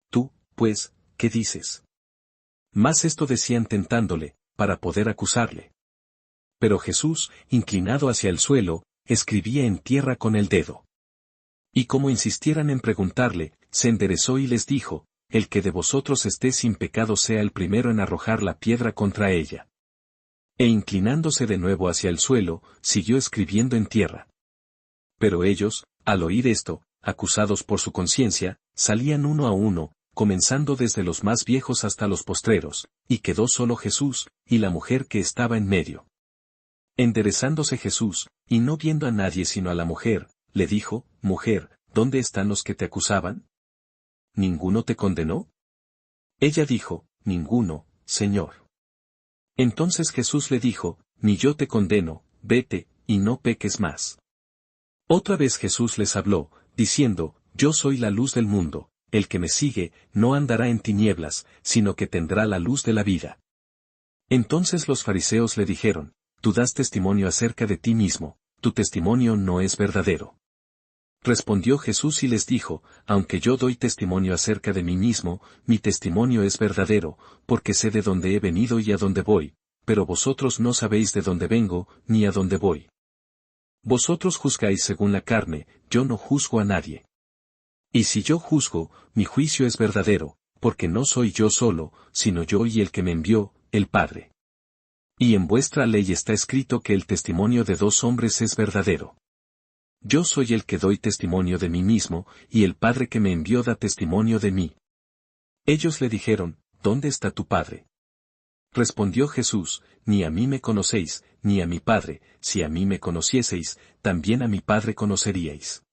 Tú, pues, ¿qué dices? Mas esto decían tentándole, para poder acusarle. Pero Jesús, inclinado hacia el suelo, escribía en tierra con el dedo. Y como insistieran en preguntarle, se enderezó y les dijo, el que de vosotros esté sin pecado sea el primero en arrojar la piedra contra ella. E inclinándose de nuevo hacia el suelo, siguió escribiendo en tierra. Pero ellos, al oír esto, acusados por su conciencia, salían uno a uno, comenzando desde los más viejos hasta los postreros, y quedó solo Jesús, y la mujer que estaba en medio. Enderezándose Jesús, y no viendo a nadie sino a la mujer, le dijo, Mujer, ¿dónde están los que te acusaban? ¿Ninguno te condenó? Ella dijo, ninguno, Señor. Entonces Jesús le dijo, ni yo te condeno, vete, y no peques más. Otra vez Jesús les habló, diciendo, yo soy la luz del mundo, el que me sigue, no andará en tinieblas, sino que tendrá la luz de la vida. Entonces los fariseos le dijeron, tú das testimonio acerca de ti mismo, tu testimonio no es verdadero. Respondió Jesús y les dijo, aunque yo doy testimonio acerca de mí mismo, mi testimonio es verdadero, porque sé de dónde he venido y a dónde voy, pero vosotros no sabéis de dónde vengo, ni a dónde voy. Vosotros juzgáis según la carne, yo no juzgo a nadie. Y si yo juzgo, mi juicio es verdadero, porque no soy yo solo, sino yo y el que me envió, el Padre. Y en vuestra ley está escrito que el testimonio de dos hombres es verdadero. Yo soy el que doy testimonio de mí mismo, y el Padre que me envió da testimonio de mí. Ellos le dijeron, ¿dónde está tu Padre? Respondió Jesús, ni a mí me conocéis, ni a mi Padre, si a mí me conocieseis, también a mi Padre conoceríais.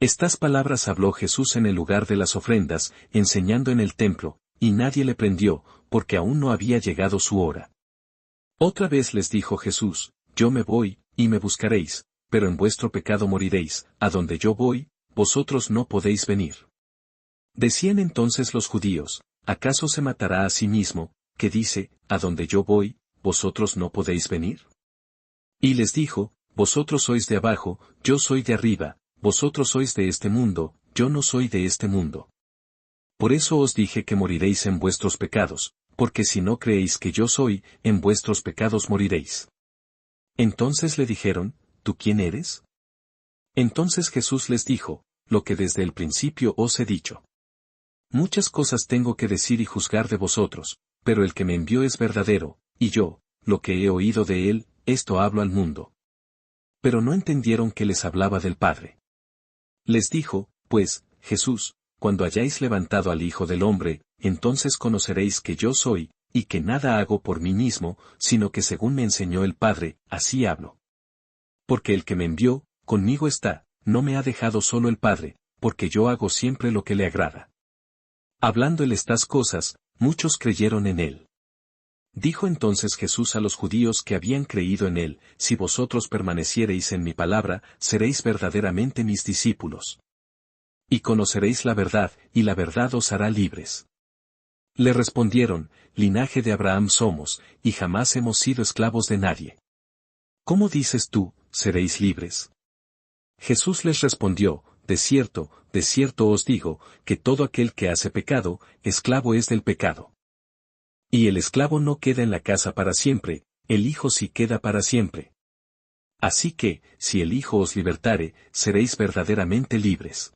Estas palabras habló Jesús en el lugar de las ofrendas, enseñando en el templo, y nadie le prendió, porque aún no había llegado su hora. Otra vez les dijo Jesús, yo me voy, y me buscaréis, pero en vuestro pecado moriréis, a donde yo voy, vosotros no podéis venir. Decían entonces los judíos, ¿acaso se matará a sí mismo, que dice, a donde yo voy, vosotros no podéis venir? Y les dijo, vosotros sois de abajo, yo soy de arriba, vosotros sois de este mundo, yo no soy de este mundo. Por eso os dije que moriréis en vuestros pecados, porque si no creéis que yo soy, en vuestros pecados moriréis. Entonces le dijeron, ¿tú quién eres? Entonces Jesús les dijo, lo que desde el principio os he dicho. Muchas cosas tengo que decir y juzgar de vosotros, pero el que me envió es verdadero, y yo, lo que he oído de él, esto hablo al mundo. Pero no entendieron que les hablaba del Padre. Les dijo, pues, Jesús, cuando hayáis levantado al Hijo del Hombre, entonces conoceréis que yo soy, y que nada hago por mí mismo, sino que según me enseñó el Padre, así hablo. Porque el que me envió, conmigo está, no me ha dejado solo el Padre, porque yo hago siempre lo que le agrada. Hablando él estas cosas, muchos creyeron en él. Dijo entonces Jesús a los judíos que habían creído en él, si vosotros permaneciereis en mi palabra, seréis verdaderamente mis discípulos. Y conoceréis la verdad, y la verdad os hará libres. Le respondieron, linaje de Abraham somos, y jamás hemos sido esclavos de nadie. ¿Cómo dices tú, seréis libres? Jesús les respondió, de cierto os digo, que todo aquel que hace pecado, esclavo es del pecado. Y el esclavo no queda en la casa para siempre, el Hijo sí queda para siempre. Así que, si el Hijo os libertare, seréis verdaderamente libres.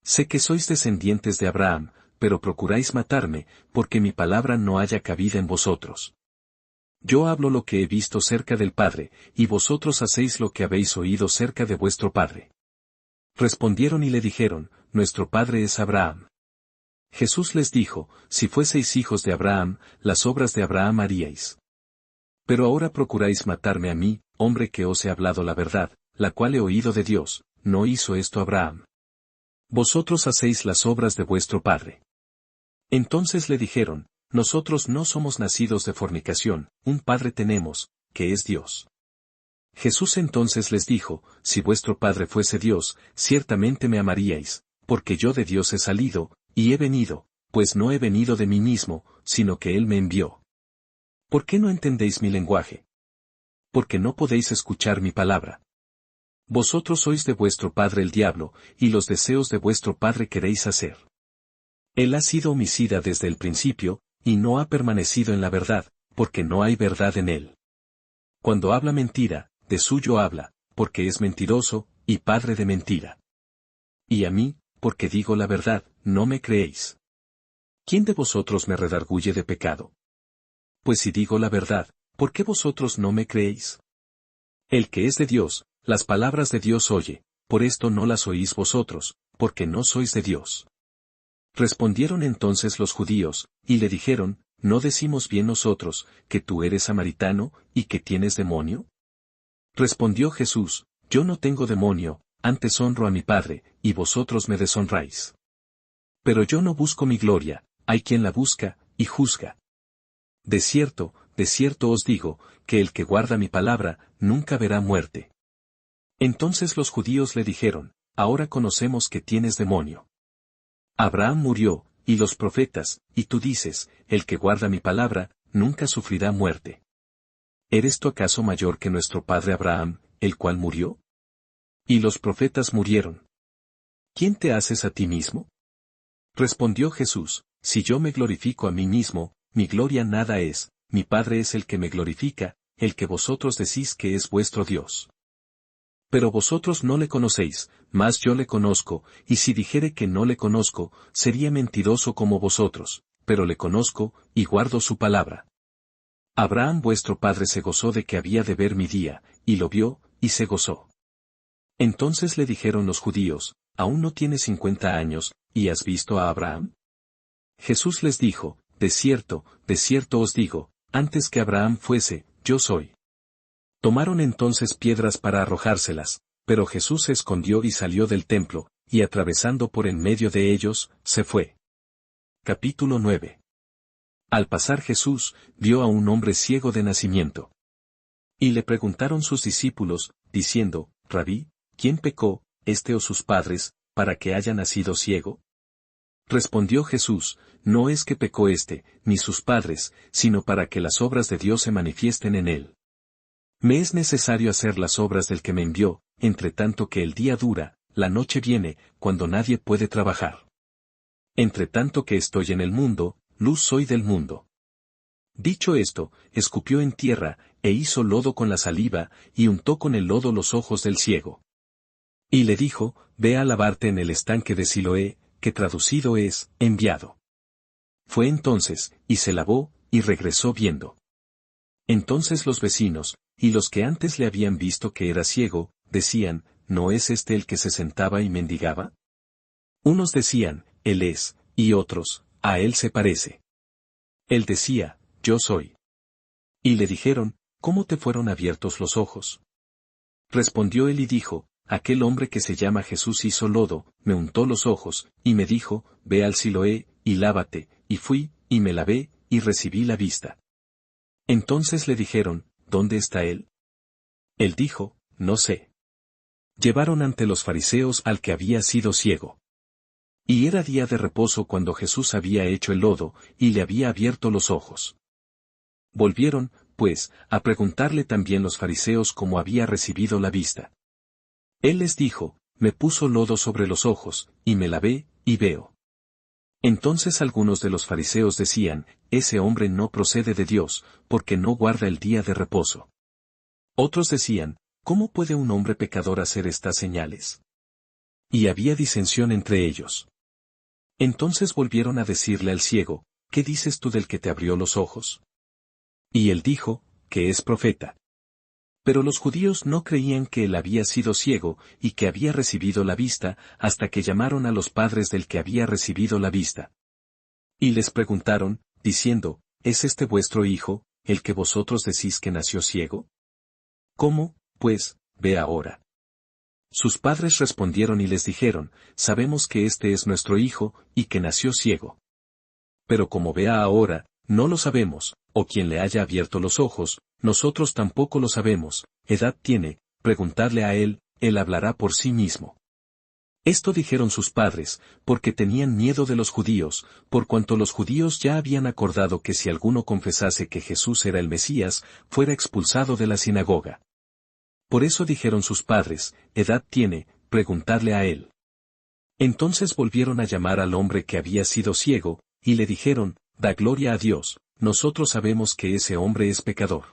Sé que sois descendientes de Abraham, pero procuráis matarme, porque mi palabra no haya cabida en vosotros. Yo hablo lo que he visto cerca del Padre, y vosotros hacéis lo que habéis oído cerca de vuestro Padre. Respondieron y le dijeron, nuestro Padre es Abraham. Jesús les dijo, si fueseis hijos de Abraham, las obras de Abraham haríais. Pero ahora procuráis matarme a mí, hombre que os he hablado la verdad, la cual he oído de Dios, no hizo esto Abraham. Vosotros hacéis las obras de vuestro padre. Entonces le dijeron, nosotros no somos nacidos de fornicación, un padre tenemos, que es Dios. Jesús entonces les dijo, si vuestro Padre fuese Dios, ciertamente me amaríais, porque yo de Dios he salido, y he venido, pues no he venido de mí mismo, sino que Él me envió. ¿Por qué no entendéis mi lenguaje? Porque no podéis escuchar mi palabra. Vosotros sois de vuestro padre el diablo, y los deseos de vuestro padre queréis hacer. Él ha sido homicida desde el principio, y no ha permanecido en la verdad, porque no hay verdad en él. Cuando habla mentira, de suyo habla, porque es mentiroso, y padre de mentira. Y a mí, porque digo la verdad, no me creéis. ¿Quién de vosotros me redarguye de pecado? Pues si digo la verdad, ¿por qué vosotros no me creéis? El que es de Dios, las palabras de Dios oye, por esto no las oís vosotros, porque no sois de Dios. Respondieron entonces los judíos, y le dijeron, ¿no decimos bien nosotros, que tú eres samaritano, y que tienes demonio? Respondió Jesús, yo no tengo demonio, antes honro a mi Padre, y vosotros me deshonráis. Pero yo no busco mi gloria, hay quien la busca, y juzga. De cierto os digo, que el que guarda mi palabra, nunca verá muerte. Entonces los judíos le dijeron, ahora conocemos que tienes demonio. Abraham murió, y los profetas, y tú dices, el que guarda mi palabra, nunca sufrirá muerte. ¿Eres tú acaso mayor que nuestro padre Abraham, el cual murió? Y los profetas murieron. ¿Quién te haces a ti mismo? Respondió Jesús, si yo me glorifico a mí mismo, mi gloria nada es, mi Padre es el que me glorifica, el que vosotros decís que es vuestro Dios. Pero vosotros no le conocéis, mas yo le conozco, y si dijere que no le conozco, sería mentiroso como vosotros, pero le conozco, y guardo su palabra. Abraham vuestro padre se gozó de que había de ver mi día, y lo vio, y se gozó. Entonces le dijeron los judíos, ¿aún no tienes 50 años, y has visto a Abraham? Jesús les dijo, de cierto os digo, antes que Abraham fuese, yo soy. Tomaron entonces piedras para arrojárselas, pero Jesús se escondió y salió del templo, y atravesando por en medio de ellos, se fue. Capítulo 9. Al pasar Jesús, vio a un hombre ciego de nacimiento. Y le preguntaron sus discípulos, diciendo, Rabí, ¿quién pecó, este o sus padres, para que haya nacido ciego? Respondió Jesús, no es que pecó este, ni sus padres, sino para que las obras de Dios se manifiesten en él. Me es necesario hacer las obras del que me envió, entre tanto que el día dura, la noche viene, cuando nadie puede trabajar. Entre tanto que estoy en el mundo, luz soy del mundo. Dicho esto, escupió en tierra, e hizo lodo con la saliva, y untó con el lodo los ojos del ciego. Y le dijo, ve a lavarte en el estanque de Siloé, que traducido es, enviado. Fue entonces, y se lavó, y regresó viendo. Entonces los vecinos, y los que antes le habían visto que era ciego, decían, ¿no es este el que se sentaba y mendigaba? Unos decían, él es, y otros, a él se parece. Él decía, yo soy. Y le dijeron, ¿cómo te fueron abiertos los ojos? Respondió él y dijo, aquel hombre que se llama Jesús hizo lodo, me untó los ojos, y me dijo, ve al Siloé, y lávate, y fui, y me lavé, y recibí la vista. Entonces le dijeron, ¿dónde está él? Él dijo, no sé. Llevaron ante los fariseos al que había sido ciego. Y era día de reposo cuando Jesús había hecho el lodo, y le había abierto los ojos. Volvieron, pues, a preguntarle también los fariseos cómo había recibido la vista. Él les dijo, me puso lodo sobre los ojos, y me lavé, y veo. Entonces algunos de los fariseos decían, ese hombre no procede de Dios, porque no guarda el día de reposo. Otros decían, ¿cómo puede un hombre pecador hacer estas señales? Y había disensión entre ellos. Entonces volvieron a decirle al ciego, ¿qué dices tú del que te abrió los ojos? Y él dijo, que es profeta. Pero los judíos no creían que él había sido ciego y que había recibido la vista, hasta que llamaron a los padres del que había recibido la vista. Y les preguntaron, diciendo, ¿es este vuestro hijo, el que vosotros decís que nació ciego? ¿Cómo, pues, ve ahora? Sus padres respondieron y les dijeron, sabemos que este es nuestro hijo, y que nació ciego. Pero como vea ahora, no lo sabemos, o quien le haya abierto los ojos, nosotros tampoco lo sabemos, edad tiene, preguntadle a él hablará por sí mismo. Esto dijeron sus padres, porque tenían miedo de los judíos, por cuanto los judíos ya habían acordado que si alguno confesase que Jesús era el Mesías, fuera expulsado de la sinagoga. Por eso dijeron sus padres, edad tiene, preguntadle a él. Entonces volvieron a llamar al hombre que había sido ciego, y le dijeron, da gloria a Dios, nosotros sabemos que ese hombre es pecador.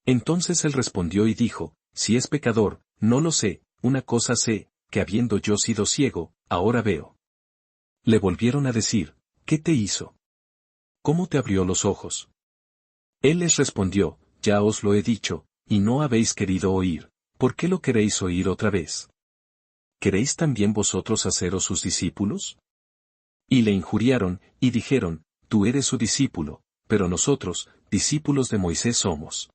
Entonces él respondió y dijo, si es pecador, no lo sé, una cosa sé, que habiendo yo sido ciego, ahora veo. Le volvieron a decir, ¿qué te hizo? ¿Cómo te abrió los ojos? Él les respondió, ya os lo he dicho, y no habéis querido oír, ¿por qué lo queréis oír otra vez? ¿Queréis también vosotros haceros sus discípulos? Y le injuriaron, y dijeron, tú eres su discípulo, pero nosotros, discípulos de Moisés somos.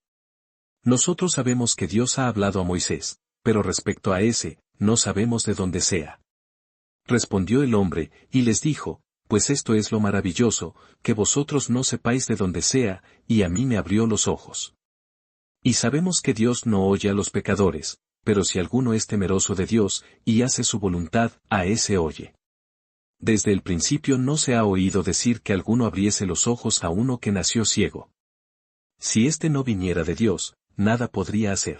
Nosotros sabemos que Dios ha hablado a Moisés, pero respecto a ese, no sabemos de dónde sea. Respondió el hombre, y les dijo, pues esto es lo maravilloso, que vosotros no sepáis de dónde sea, y a mí me abrió los ojos. Y sabemos que Dios no oye a los pecadores, pero si alguno es temeroso de Dios, y hace su voluntad, a ese oye. Desde el principio no se ha oído decir que alguno abriese los ojos a uno que nació ciego. Si éste no viniera de Dios, nada podría hacer.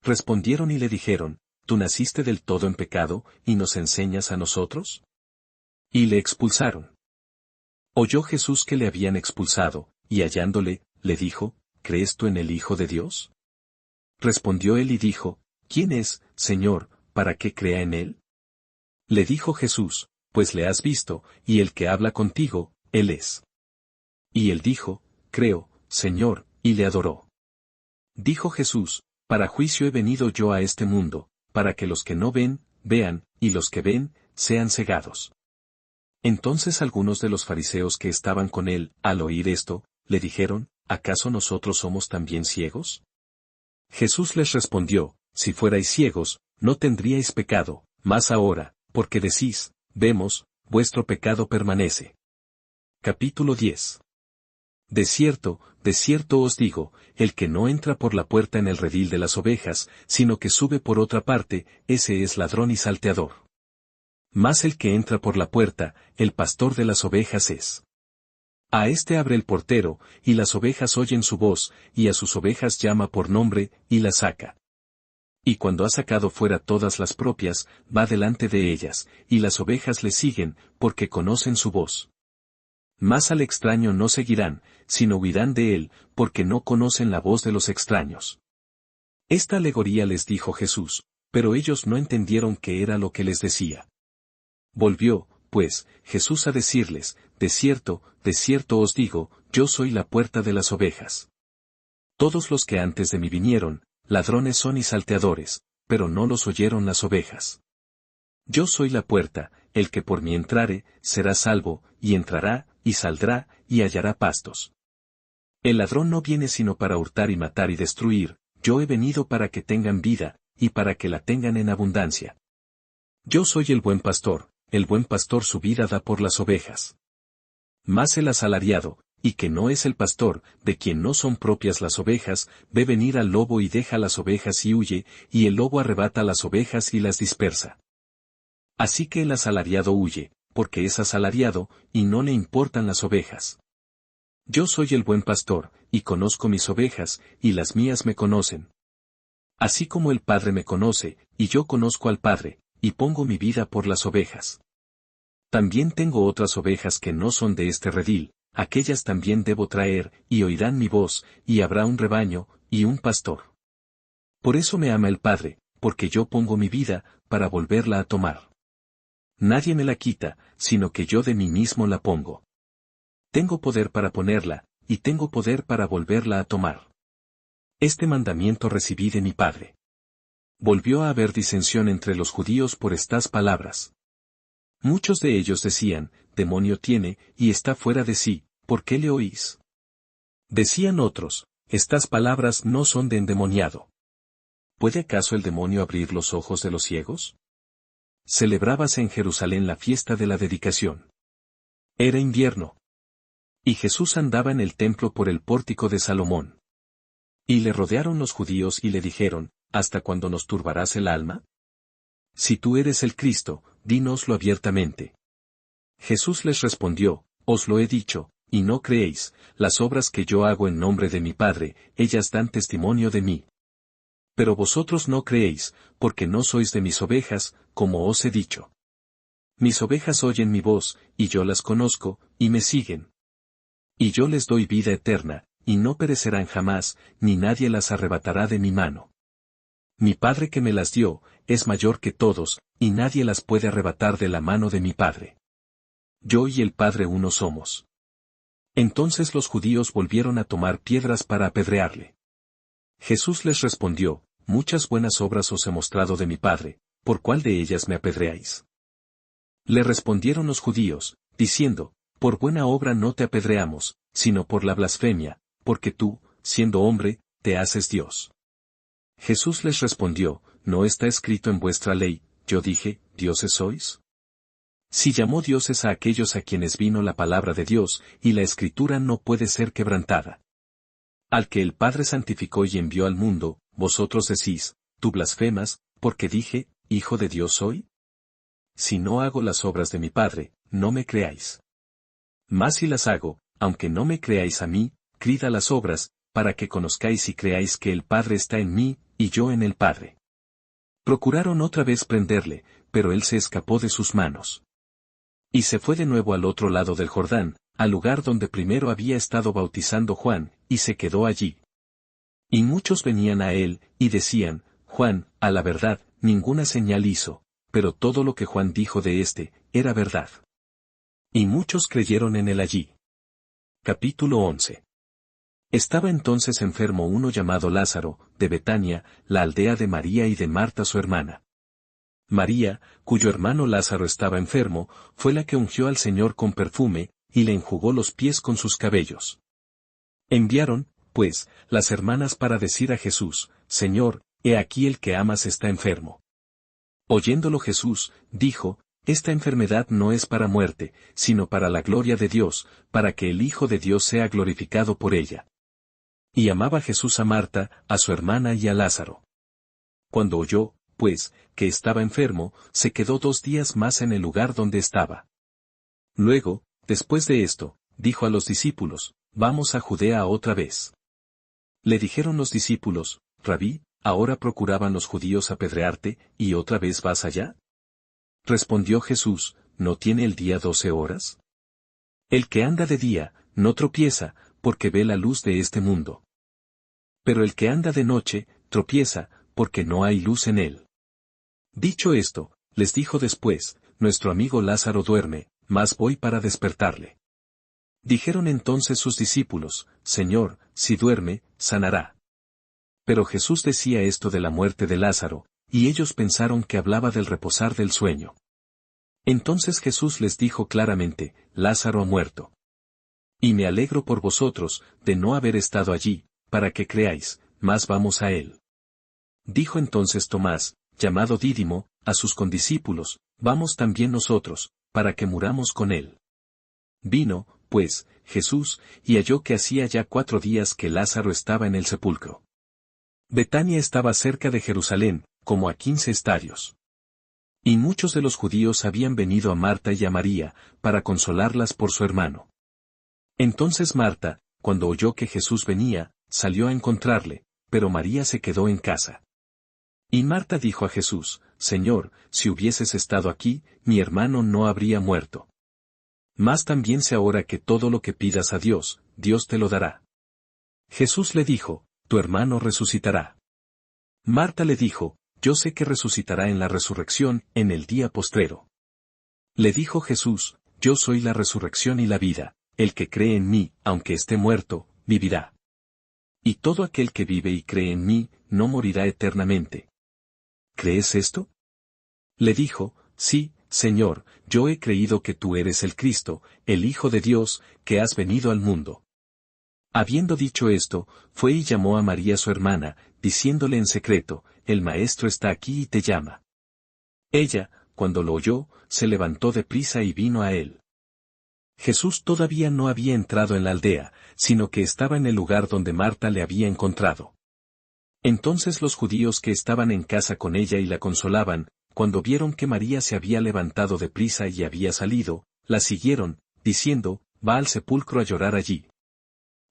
Respondieron y le dijeron, ¿tú naciste del todo en pecado, y nos enseñas a nosotros? Y le expulsaron. Oyó Jesús que le habían expulsado, y hallándole, le dijo, ¿crees tú en el Hijo de Dios? Respondió él y dijo, ¿quién es, Señor, para que crea en él? Le dijo Jesús, pues le has visto, y el que habla contigo, él es. Y él dijo, creo, Señor, y le adoró. Dijo Jesús, para juicio he venido yo a este mundo, para que los que no ven, vean, y los que ven, sean cegados. Entonces algunos de los fariseos que estaban con él, al oír esto, le dijeron, ¿acaso nosotros somos también ciegos? Jesús les respondió, si fuerais ciegos, no tendríais pecado, mas ahora, porque decís, vemos, vuestro pecado permanece. Capítulo 10. De cierto os digo, el que no entra por la puerta en el redil de las ovejas, sino que sube por otra parte, ese es ladrón y salteador. Mas el que entra por la puerta, el pastor de las ovejas es. A éste abre el portero, y las ovejas oyen su voz, y a sus ovejas llama por nombre, y las saca. Y cuando ha sacado fuera todas las propias, va delante de ellas, y las ovejas le siguen, porque conocen su voz. Mas al extraño no seguirán, sino huirán de él, porque no conocen la voz de los extraños. Esta alegoría les dijo Jesús, pero ellos no entendieron qué era lo que les decía. Volvió, pues, Jesús a decirles, de cierto os digo, yo soy la puerta de las ovejas. Todos los que antes de mí vinieron, ladrones son y salteadores, pero no los oyeron las ovejas. Yo soy la puerta, el que por mí entrare, será salvo, y entrará, y saldrá, y hallará pastos. El ladrón no viene sino para hurtar y matar y destruir, yo he venido para que tengan vida, y para que la tengan en abundancia. Yo soy el buen pastor su vida da por las ovejas. Mas el asalariado, y que no es el pastor, de quien no son propias las ovejas, ve venir al lobo y deja las ovejas y huye, y el lobo arrebata las ovejas y las dispersa. Así que el asalariado huye, porque es asalariado, y no le importan las ovejas. Yo soy el buen pastor, y conozco mis ovejas, y las mías me conocen. Así como el Padre me conoce, y yo conozco al Padre, y pongo mi vida por las ovejas. También tengo otras ovejas que no son de este redil, aquellas también debo traer, y oirán mi voz, y habrá un rebaño, y un pastor. Por eso me ama el Padre, porque yo pongo mi vida, para volverla a tomar. Nadie me la quita, sino que yo de mí mismo la pongo. Tengo poder para ponerla, y tengo poder para volverla a tomar. Este mandamiento recibí de mi Padre. Volvió a haber disensión entre los judíos por estas palabras. Muchos de ellos decían, demonio tiene, y está fuera de sí, ¿por qué le oís? Decían otros, estas palabras no son de endemoniado. ¿Puede acaso el demonio abrir los ojos de los ciegos? Celebrábase en Jerusalén la fiesta de la dedicación. Era invierno. Y Jesús andaba en el templo por el pórtico de Salomón. Y le rodearon los judíos y le dijeron, ¿hasta cuándo nos turbarás el alma? Si tú eres el Cristo, dínoslo abiertamente. Jesús les respondió, os lo he dicho, y no creéis, las obras que yo hago en nombre de mi Padre, ellas dan testimonio de mí. Pero vosotros no creéis, porque no sois de mis ovejas, como os he dicho. Mis ovejas oyen mi voz, y yo las conozco, y me siguen. Y yo les doy vida eterna, y no perecerán jamás, ni nadie las arrebatará de mi mano. Mi Padre que me las dio, es mayor que todos, y nadie las puede arrebatar de la mano de mi Padre. Yo y el Padre uno somos. Entonces los judíos volvieron a tomar piedras para apedrearle. Jesús les respondió, muchas buenas obras os he mostrado de mi Padre, ¿por cuál de ellas me apedreáis? Le respondieron los judíos, diciendo, por buena obra no te apedreamos, sino por la blasfemia, porque tú, siendo hombre, te haces Dios. Jesús les respondió, ¿no está escrito en vuestra ley, yo dije, dioses sois? Si llamó dioses a aquellos a quienes vino la palabra de Dios, y la Escritura no puede ser quebrantada. Al que el Padre santificó y envió al mundo, vosotros decís, tú blasfemas, porque dije, Hijo de Dios soy. Si no hago las obras de mi Padre, no me creáis. Mas si las hago, aunque no me creáis a mí, creed a las obras, para que conozcáis y creáis que el Padre está en mí, y yo en el Padre. Procuraron otra vez prenderle, pero él se escapó de sus manos. Y se fue de nuevo al otro lado del Jordán, al lugar donde primero había estado bautizando Juan, y se quedó allí. Y muchos venían a él, y decían, Juan, a la verdad, ninguna señal hizo, pero todo lo que Juan dijo de éste, era verdad. Y muchos creyeron en él allí. Capítulo 11. Estaba entonces enfermo uno llamado Lázaro, de Betania, la aldea de María y de Marta su hermana. María, cuyo hermano Lázaro estaba enfermo, fue la que ungió al Señor con perfume, y le enjugó los pies con sus cabellos. Enviaron, pues, las hermanas para decir a Jesús, Señor, he aquí el que amas está enfermo. Oyéndolo Jesús, dijo, esta enfermedad no es para muerte, sino para la gloria de Dios, para que el Hijo de Dios sea glorificado por ella. Y amaba Jesús a Marta, a su hermana y a Lázaro. Cuando oyó, pues, que estaba enfermo, se quedó 2 días más en el lugar donde estaba. Luego, después de esto, dijo a los discípulos, vamos a Judea otra vez. Le dijeron los discípulos, Rabí, ahora procuraban los judíos apedrearte, ¿y otra vez vas allá? Respondió Jesús, ¿no tiene el día 12 horas? El que anda de día, no tropieza, porque ve la luz de este mundo. Pero el que anda de noche, tropieza, porque no hay luz en él. Dicho esto, les dijo después, nuestro amigo Lázaro duerme, mas voy para despertarle. Dijeron entonces sus discípulos, Señor, si duerme, sanará. Pero Jesús decía esto de la muerte de Lázaro, y ellos pensaron que hablaba del reposar del sueño. Entonces Jesús les dijo claramente, Lázaro ha muerto. Y me alegro por vosotros, de no haber estado allí, para que creáis, mas vamos a él. Dijo entonces Tomás, llamado Dídimo, a sus condiscípulos, vamos también nosotros, para que muramos con él. Vino, pues, Jesús, y halló que hacía ya 4 días que Lázaro estaba en el sepulcro. Betania estaba cerca de Jerusalén, como a 15 estadios. Y muchos de los judíos habían venido a Marta y a María, para consolarlas por su hermano. Entonces Marta, cuando oyó que Jesús venía, salió a encontrarle, pero María se quedó en casa. Y Marta dijo a Jesús, Señor, si hubieses estado aquí, mi hermano no habría muerto. Mas también sé ahora que todo lo que pidas a Dios, Dios te lo dará. Jesús le dijo, tu hermano resucitará. Marta le dijo, yo sé que resucitará en la resurrección, en el día postrero. Le dijo Jesús, yo soy la resurrección y la vida, el que cree en mí, aunque esté muerto, vivirá. Y todo aquel que vive y cree en mí, no morirá eternamente. ¿Crees esto? Le dijo, sí, Señor, yo he creído que tú eres el Cristo, el Hijo de Dios, que has venido al mundo. Habiendo dicho esto, fue y llamó a María su hermana, diciéndole en secreto, el Maestro está aquí y te llama. Ella, cuando lo oyó, se levantó deprisa y vino a él. Jesús todavía no había entrado en la aldea, sino que estaba en el lugar donde Marta le había encontrado. Entonces los judíos que estaban en casa con ella y la consolaban, cuando vieron que María se había levantado deprisa y había salido, la siguieron, diciendo, va al sepulcro a llorar allí.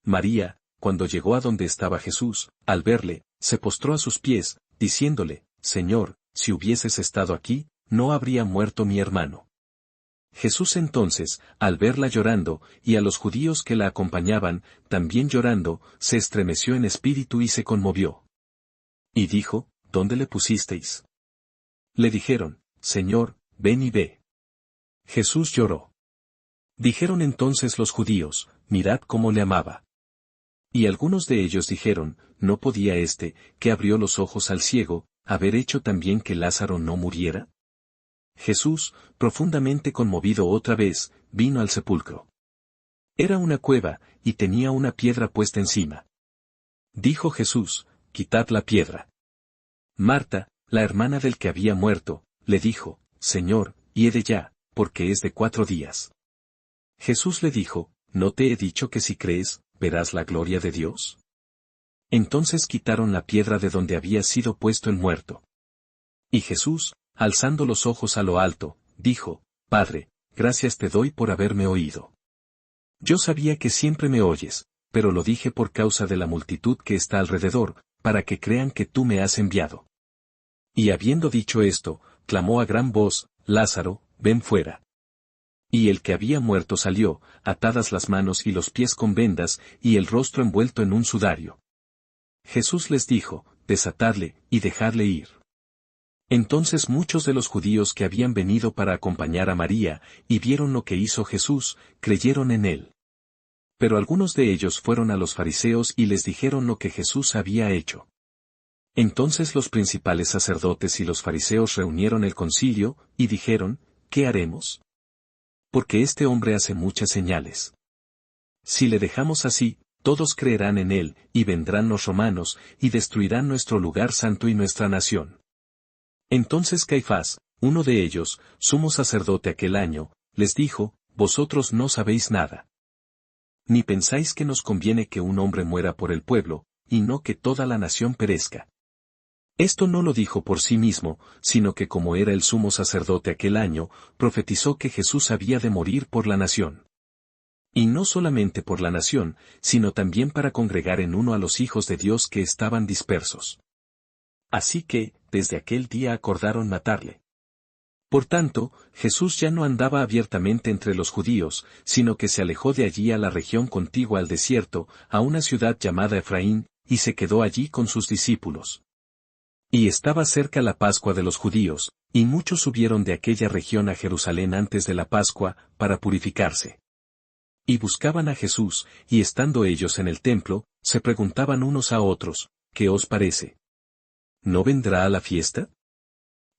María, cuando llegó a donde estaba Jesús, al verle, se postró a sus pies, diciéndole, Señor, si hubieses estado aquí, no habría muerto mi hermano. Jesús entonces, al verla llorando, y a los judíos que la acompañaban, también llorando, se estremeció en espíritu y se conmovió. Y dijo, ¿dónde le pusisteis? Le dijeron, Señor, ven y ve. Jesús lloró. Dijeron entonces los judíos, mirad cómo le amaba. Y algunos de ellos dijeron, ¿no podía éste, que abrió los ojos al ciego, haber hecho también que Lázaro no muriera? Jesús, profundamente conmovido otra vez, vino al sepulcro. Era una cueva, y tenía una piedra puesta encima. Dijo Jesús, quitad la piedra. Marta, la hermana del que había muerto, le dijo, Señor, hiede ya, porque es de 4 días. Jesús le dijo, ¿no te he dicho que si crees, verás la gloria de Dios? Entonces quitaron la piedra de donde había sido puesto el muerto. Y Jesús, alzando los ojos a lo alto, dijo, Padre, gracias te doy por haberme oído. Yo sabía que siempre me oyes, pero lo dije por causa de la multitud que está alrededor, para que crean que tú me has enviado. Y habiendo dicho esto, clamó a gran voz, Lázaro, ven fuera. Y el que había muerto salió, atadas las manos y los pies con vendas, y el rostro envuelto en un sudario. Jesús les dijo, desatadle, y dejadle ir. Entonces muchos de los judíos que habían venido para acompañar a María, y vieron lo que hizo Jesús, creyeron en él. Pero algunos de ellos fueron a los fariseos y les dijeron lo que Jesús había hecho. Entonces los principales sacerdotes y los fariseos reunieron el concilio, y dijeron, ¿qué haremos? Porque este hombre hace muchas señales. Si le dejamos así, todos creerán en él, y vendrán los romanos, y destruirán nuestro lugar santo y nuestra nación. Entonces Caifás, uno de ellos, sumo sacerdote aquel año, les dijo, vosotros no sabéis nada. Ni pensáis que nos conviene que un hombre muera por el pueblo, y no que toda la nación perezca. Esto no lo dijo por sí mismo, sino que como era el sumo sacerdote aquel año, profetizó que Jesús había de morir por la nación. Y no solamente por la nación, sino también para congregar en uno a los hijos de Dios que estaban dispersos. Así que, desde aquel día acordaron matarle. Por tanto, Jesús ya no andaba abiertamente entre los judíos, sino que se alejó de allí a la región contigua al desierto, a una ciudad llamada Efraín, y se quedó allí con sus discípulos. Y estaba cerca la Pascua de los judíos, y muchos subieron de aquella región a Jerusalén antes de la Pascua, para purificarse. Y buscaban a Jesús, y estando ellos en el templo, se preguntaban unos a otros, ¿qué os parece? ¿No vendrá a la fiesta?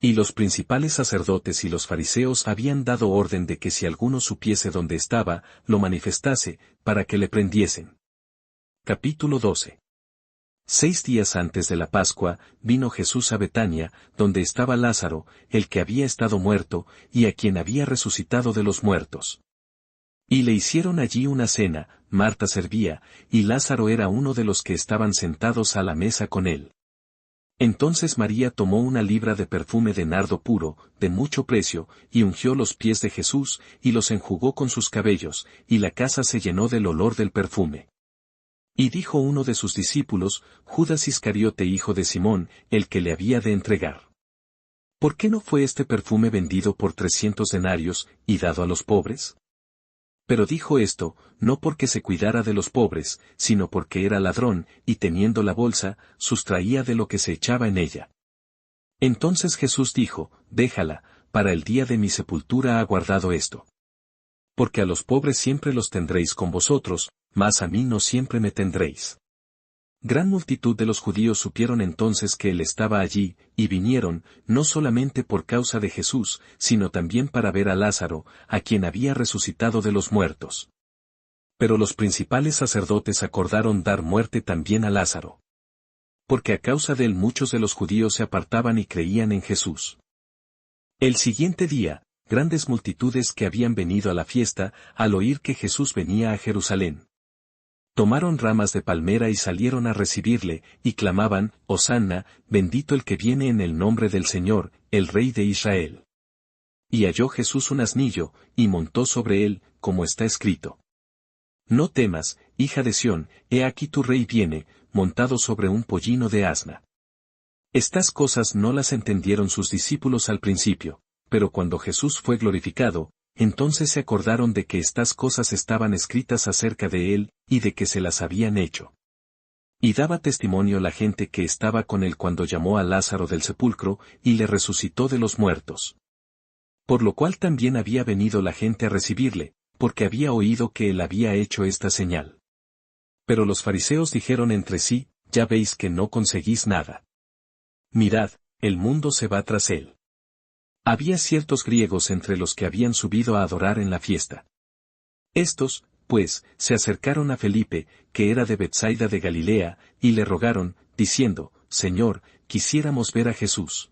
Y los principales sacerdotes y los fariseos habían dado orden de que si alguno supiese dónde estaba, lo manifestase, para que le prendiesen. Capítulo 12. 6 días antes de la Pascua, vino Jesús a Betania, donde estaba Lázaro, el que había estado muerto, y a quien había resucitado de los muertos. Y le hicieron allí una cena, Marta servía, y Lázaro era uno de los que estaban sentados a la mesa con él. Entonces María tomó una libra de perfume de nardo puro, de mucho precio, y ungió los pies de Jesús, y los enjugó con sus cabellos, y la casa se llenó del olor del perfume. Y dijo uno de sus discípulos, Judas Iscariote hijo de Simón, el que le había de entregar. ¿Por qué no fue este perfume vendido por 300 denarios, y dado a los pobres? Pero dijo esto, no porque se cuidara de los pobres, sino porque era ladrón, y teniendo la bolsa, sustraía de lo que se echaba en ella. Entonces Jesús dijo, déjala, para el día de mi sepultura ha guardado esto. Porque a los pobres siempre los tendréis con vosotros, mas a mí no siempre me tendréis. Gran multitud de los judíos supieron entonces que él estaba allí, y vinieron, no solamente por causa de Jesús, sino también para ver a Lázaro, a quien había resucitado de los muertos. Pero los principales sacerdotes acordaron dar muerte también a Lázaro. Porque a causa de él muchos de los judíos se apartaban y creían en Jesús. El siguiente día, grandes multitudes que habían venido a la fiesta, al oír que Jesús venía a Jerusalén, tomaron ramas de palmera y salieron a recibirle, y clamaban, Hosanna, bendito el que viene en el nombre del Señor, el Rey de Israel. Y halló Jesús un asnillo, y montó sobre él, como está escrito. No temas, hija de Sión, he aquí tu rey viene, montado sobre un pollino de asna. Estas cosas no las entendieron sus discípulos al principio, pero cuando Jesús fue glorificado, entonces se acordaron de que estas cosas estaban escritas acerca de él, y de que se las habían hecho. Y daba testimonio la gente que estaba con él cuando llamó a Lázaro del sepulcro, y le resucitó de los muertos. Por lo cual también había venido la gente a recibirle, porque había oído que él había hecho esta señal. Pero los fariseos dijeron entre sí, ya veis que no conseguís nada. Mirad, el mundo se va tras él. Había ciertos griegos entre los que habían subido a adorar en la fiesta. Estos, pues, se acercaron a Felipe, que era de Betsaida de Galilea, y le rogaron, diciendo, Señor, quisiéramos ver a Jesús.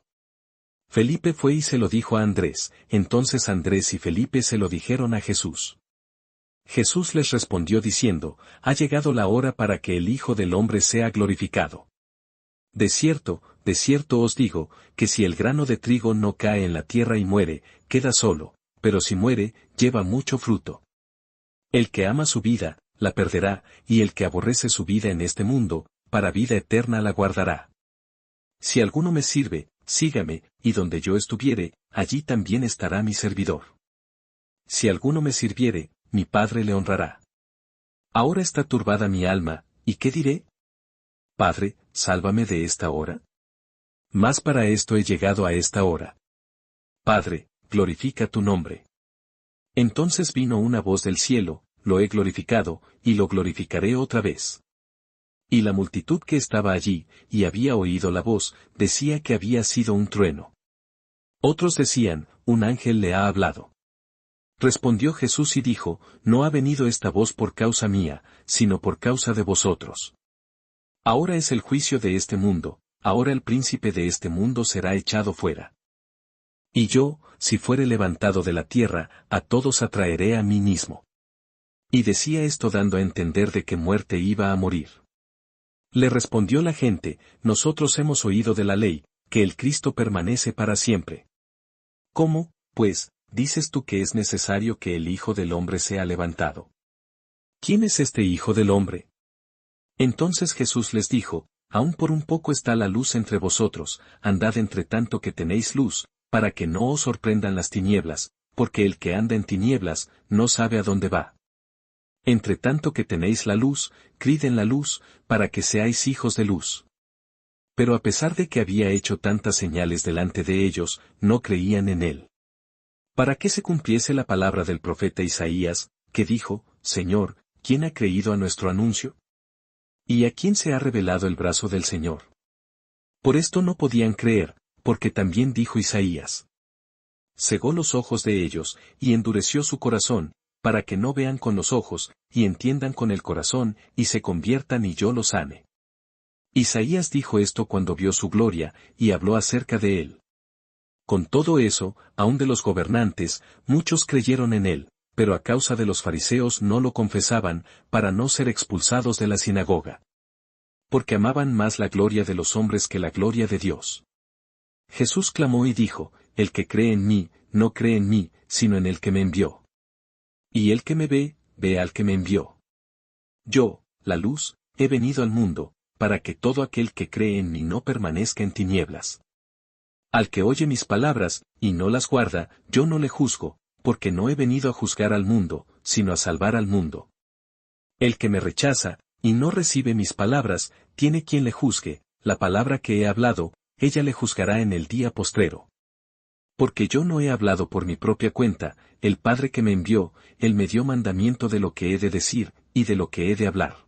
Felipe fue y se lo dijo a Andrés, entonces Andrés y Felipe se lo dijeron a Jesús. Jesús les respondió diciendo, ha llegado la hora para que el Hijo del Hombre sea glorificado. De cierto os digo, que si el grano de trigo no cae en la tierra y muere, queda solo, pero si muere, lleva mucho fruto. El que ama su vida, la perderá, y el que aborrece su vida en este mundo, para vida eterna la guardará. Si alguno me sirve, sígame, y donde yo estuviere, allí también estará mi servidor. Si alguno me sirviere, mi Padre le honrará. Ahora está turbada mi alma, ¿y qué diré? Padre, sálvame de esta hora. Mas para esto he llegado a esta hora. Padre, glorifica tu nombre. Entonces vino una voz del cielo, lo he glorificado, y lo glorificaré otra vez. Y la multitud que estaba allí, y había oído la voz, decía que había sido un trueno. Otros decían, un ángel le ha hablado. Respondió Jesús y dijo, no ha venido esta voz por causa mía, sino por causa de vosotros. Ahora es el juicio de este mundo, ahora el príncipe de este mundo será echado fuera. Y yo, si fuere levantado de la tierra, a todos atraeré a mí mismo. Y decía esto dando a entender de qué muerte iba a morir. Le respondió la gente, nosotros hemos oído de la ley, que el Cristo permanece para siempre. ¿Cómo, pues, dices tú que es necesario que el Hijo del Hombre sea levantado? ¿Quién es este Hijo del Hombre? Entonces Jesús les dijo, aún por un poco está la luz entre vosotros, andad entre tanto que tenéis luz, para que no os sorprendan las tinieblas, porque el que anda en tinieblas, no sabe a dónde va. Entre tanto que tenéis la luz, crid en la luz, para que seáis hijos de luz. Pero a pesar de que había hecho tantas señales delante de ellos, no creían en él. Para que se cumpliese la palabra del profeta Isaías, que dijo, Señor, ¿quién ha creído a nuestro anuncio? ¿Y a quién se ha revelado el brazo del Señor? Por esto no podían creer, porque también dijo Isaías. Cegó los ojos de ellos, y endureció su corazón, para que no vean con los ojos, y entiendan con el corazón, y se conviertan y yo los sane. Isaías dijo esto cuando vio su gloria, y habló acerca de él. Con todo eso, aun de los gobernantes, muchos creyeron en él, pero a causa de los fariseos no lo confesaban, para no ser expulsados de la sinagoga. Porque amaban más la gloria de los hombres que la gloria de Dios. Jesús clamó y dijo, el que cree en mí, no cree en mí, sino en el que me envió. Y el que me ve, ve al que me envió. Yo, la luz, he venido al mundo, para que todo aquel que cree en mí no permanezca en tinieblas. Al que oye mis palabras, y no las guarda, yo no le juzgo, porque no he venido a juzgar al mundo, sino a salvar al mundo. El que me rechaza, y no recibe mis palabras, tiene quien le juzgue, la palabra que he hablado, ella le juzgará en el día postrero. Porque yo no he hablado por mi propia cuenta, el Padre que me envió, él me dio mandamiento de lo que he de decir, y de lo que he de hablar.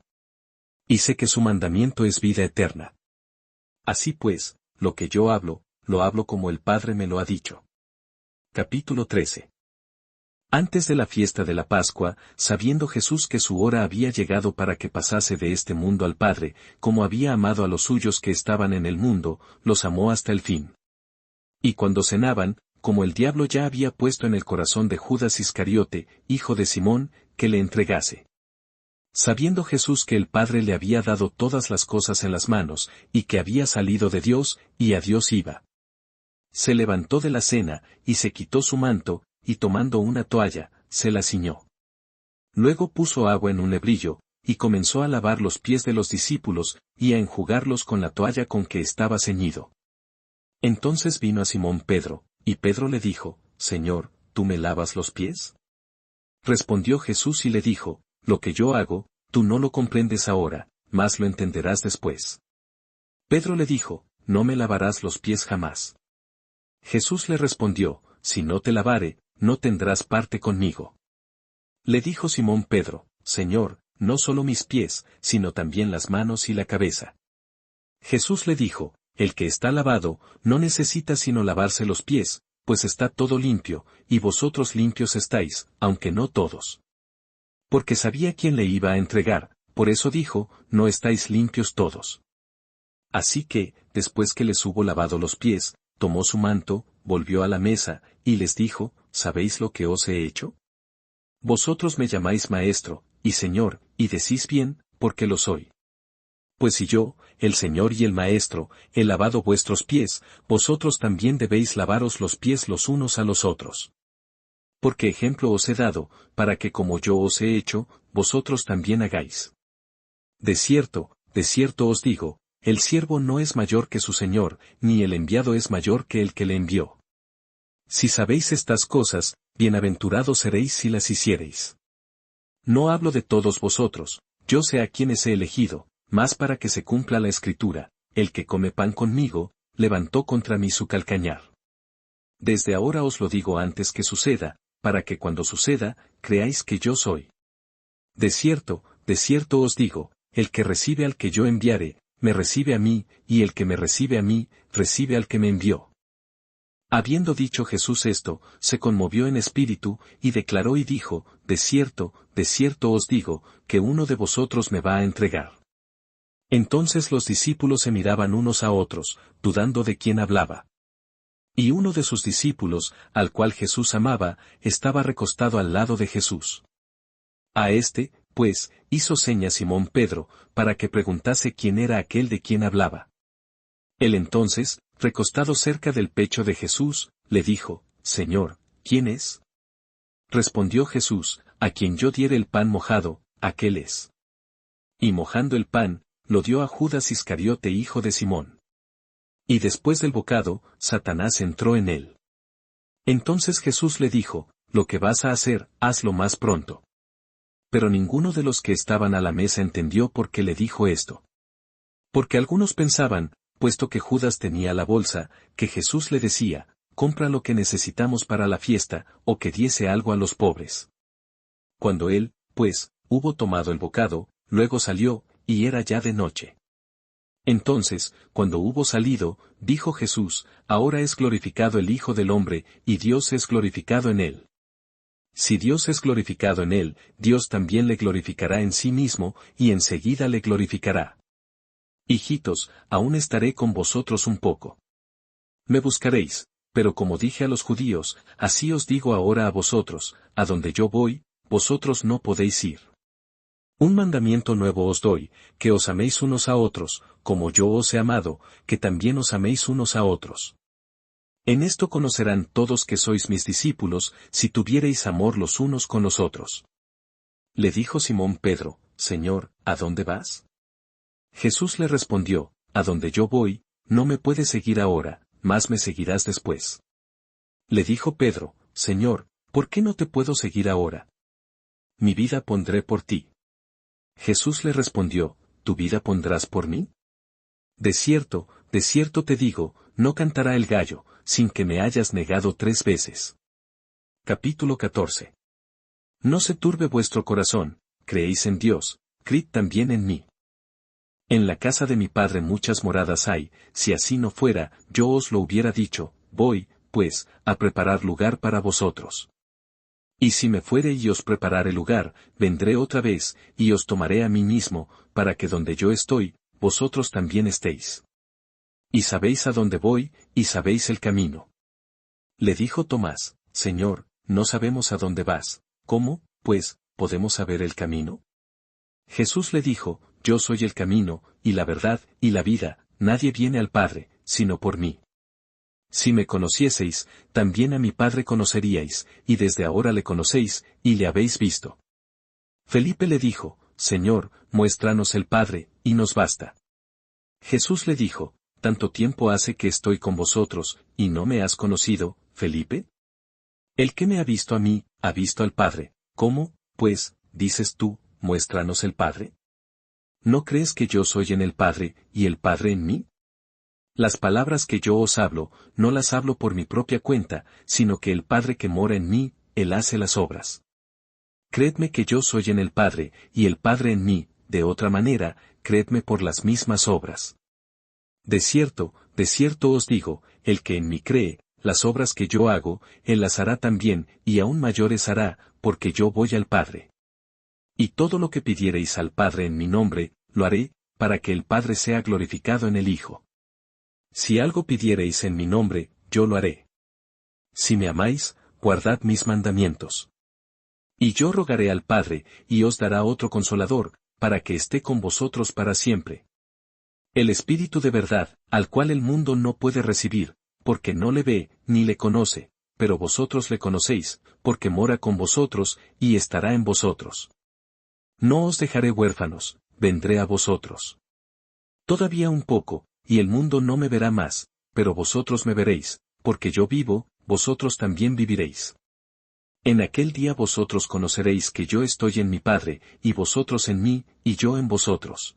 Y sé que su mandamiento es vida eterna. Así pues, lo que yo hablo, lo hablo como el Padre me lo ha dicho. Capítulo 13. Antes de la fiesta de la Pascua, sabiendo Jesús que su hora había llegado para que pasase de este mundo al Padre, como había amado a los suyos que estaban en el mundo, los amó hasta el fin. Y cuando cenaban, como el diablo ya había puesto en el corazón de Judas Iscariote, hijo de Simón, que le entregase. Sabiendo Jesús que el Padre le había dado todas las cosas en las manos, y que había salido de Dios, y a Dios iba. Se levantó de la cena, y se quitó su manto, y tomando una toalla, se la ciñó. Luego puso agua en un lebrillo, y comenzó a lavar los pies de los discípulos, y a enjugarlos con la toalla con que estaba ceñido. Entonces vino a Simón Pedro, y Pedro le dijo, Señor, ¿tú me lavas los pies? Respondió Jesús y le dijo, lo que yo hago, tú no lo comprendes ahora, mas lo entenderás después. Pedro le dijo, no me lavarás los pies jamás. Jesús le respondió, si no te lavare, no tendrás parte conmigo. Le dijo Simón Pedro, Señor, no solo mis pies, sino también las manos y la cabeza. Jesús le dijo, el que está lavado, no necesita sino lavarse los pies, pues está todo limpio, y vosotros limpios estáis, aunque no todos. Porque sabía quién le iba a entregar, por eso dijo, no estáis limpios todos. Así que, después que les hubo lavado los pies, tomó su manto, volvió a la mesa, y les dijo, ¿sabéis lo que os he hecho? Vosotros me llamáis maestro, y señor, y decís bien, porque lo soy. Pues si yo, el Señor y el Maestro, he lavado vuestros pies, vosotros también debéis lavaros los pies los unos a los otros. Porque ejemplo os he dado, para que como yo os he hecho, vosotros también hagáis. De cierto os digo, el siervo no es mayor que su Señor, ni el enviado es mayor que el que le envió. Si sabéis estas cosas, bienaventurados seréis si las hiciereis. No hablo de todos vosotros, yo sé a quienes he elegido, mas para que se cumpla la Escritura, el que come pan conmigo, levantó contra mí su calcañar. Desde ahora os lo digo antes que suceda, para que cuando suceda, creáis que yo soy. De cierto os digo, el que recibe al que yo enviare, me recibe a mí, y el que me recibe a mí, recibe al que me envió. Habiendo dicho Jesús esto, se conmovió en espíritu, y declaró y dijo, de cierto os digo, que uno de vosotros me va a entregar. Entonces los discípulos se miraban unos a otros, dudando de quién hablaba. Y uno de sus discípulos, al cual Jesús amaba, estaba recostado al lado de Jesús. A este, pues, hizo seña Simón Pedro, para que preguntase quién era aquel de quien hablaba. Él entonces, recostado cerca del pecho de Jesús, le dijo, Señor, ¿quién es? Respondió Jesús, a quien yo diere el pan mojado, aquel es. Y mojando el pan, lo dio a Judas Iscariote hijo de Simón. Y después del bocado, Satanás entró en él. Entonces Jesús le dijo, lo que vas a hacer, hazlo más pronto. Pero ninguno de los que estaban a la mesa entendió por qué le dijo esto. Porque algunos pensaban, puesto que Judas tenía la bolsa, que Jesús le decía, compra lo que necesitamos para la fiesta, o que diese algo a los pobres. Cuando él, pues, hubo tomado el bocado, luego salió, y era ya de noche. Entonces, cuando hubo salido, dijo Jesús, ahora es glorificado el Hijo del Hombre, y Dios es glorificado en él. Si Dios es glorificado en él, Dios también le glorificará en sí mismo, y enseguida le glorificará. Hijitos, aún estaré con vosotros un poco. Me buscaréis, pero como dije a los judíos, así os digo ahora a vosotros, a donde yo voy, vosotros no podéis ir. Un mandamiento nuevo os doy, que os améis unos a otros, como yo os he amado, que también os améis unos a otros. En esto conocerán todos que sois mis discípulos, si tuviereis amor los unos con los otros. Le dijo Simón Pedro, Señor, ¿a dónde vas? Jesús le respondió, a donde yo voy, no me puedes seguir ahora, mas me seguirás después. Le dijo Pedro, Señor, ¿por qué no te puedo seguir ahora? Mi vida pondré por ti. Jesús le respondió, ¿tu vida pondrás por mí? De cierto te digo, no cantará el gallo, sin que me hayas negado 3 veces. Capítulo 14. No se turbe vuestro corazón, creéis en Dios, creed también en mí. En la casa de mi Padre muchas moradas hay, si así no fuera, yo os lo hubiera dicho, voy, pues, a preparar lugar para vosotros. Y si me fuere y os preparare lugar, vendré otra vez, y os tomaré a mí mismo, para que donde yo estoy, vosotros también estéis. Y sabéis a dónde voy, y sabéis el camino. Le dijo Tomás, Señor, no sabemos a dónde vas, ¿cómo, pues, podemos saber el camino? Jesús le dijo, yo soy el camino, y la verdad, y la vida, nadie viene al Padre, sino por mí. Si me conocieseis, también a mi Padre conoceríais, y desde ahora le conocéis, y le habéis visto. Felipe le dijo, Señor, muéstranos el Padre, y nos basta. Jesús le dijo, ¿tanto tiempo hace que estoy con vosotros, y no me has conocido, Felipe? El que me ha visto a mí, ha visto al Padre. ¿Cómo, pues, dices tú, muéstranos el Padre? ¿No crees que yo soy en el Padre, y el Padre en mí? Las palabras que yo os hablo, no las hablo por mi propia cuenta, sino que el Padre que mora en mí, Él hace las obras. Creedme que yo soy en el Padre, y el Padre en mí, de otra manera, creedme por las mismas obras. De cierto os digo, el que en mí cree, las obras que yo hago, Él las hará también, y aún mayores hará, porque yo voy al Padre. Y todo lo que pidiereis al Padre en mi nombre, lo haré, para que el Padre sea glorificado en el Hijo. Si algo pidiereis en mi nombre, yo lo haré. Si me amáis, guardad mis mandamientos. Y yo rogaré al Padre, y os dará otro Consolador, para que esté con vosotros para siempre. El Espíritu de verdad, al cual el mundo no puede recibir, porque no le ve, ni le conoce, pero vosotros le conocéis, porque mora con vosotros, y estará en vosotros. No os dejaré huérfanos, vendré a vosotros. Todavía un poco, y el mundo no me verá más, pero vosotros me veréis, porque yo vivo, vosotros también viviréis. En aquel día vosotros conoceréis que yo estoy en mi Padre, y vosotros en mí, y yo en vosotros.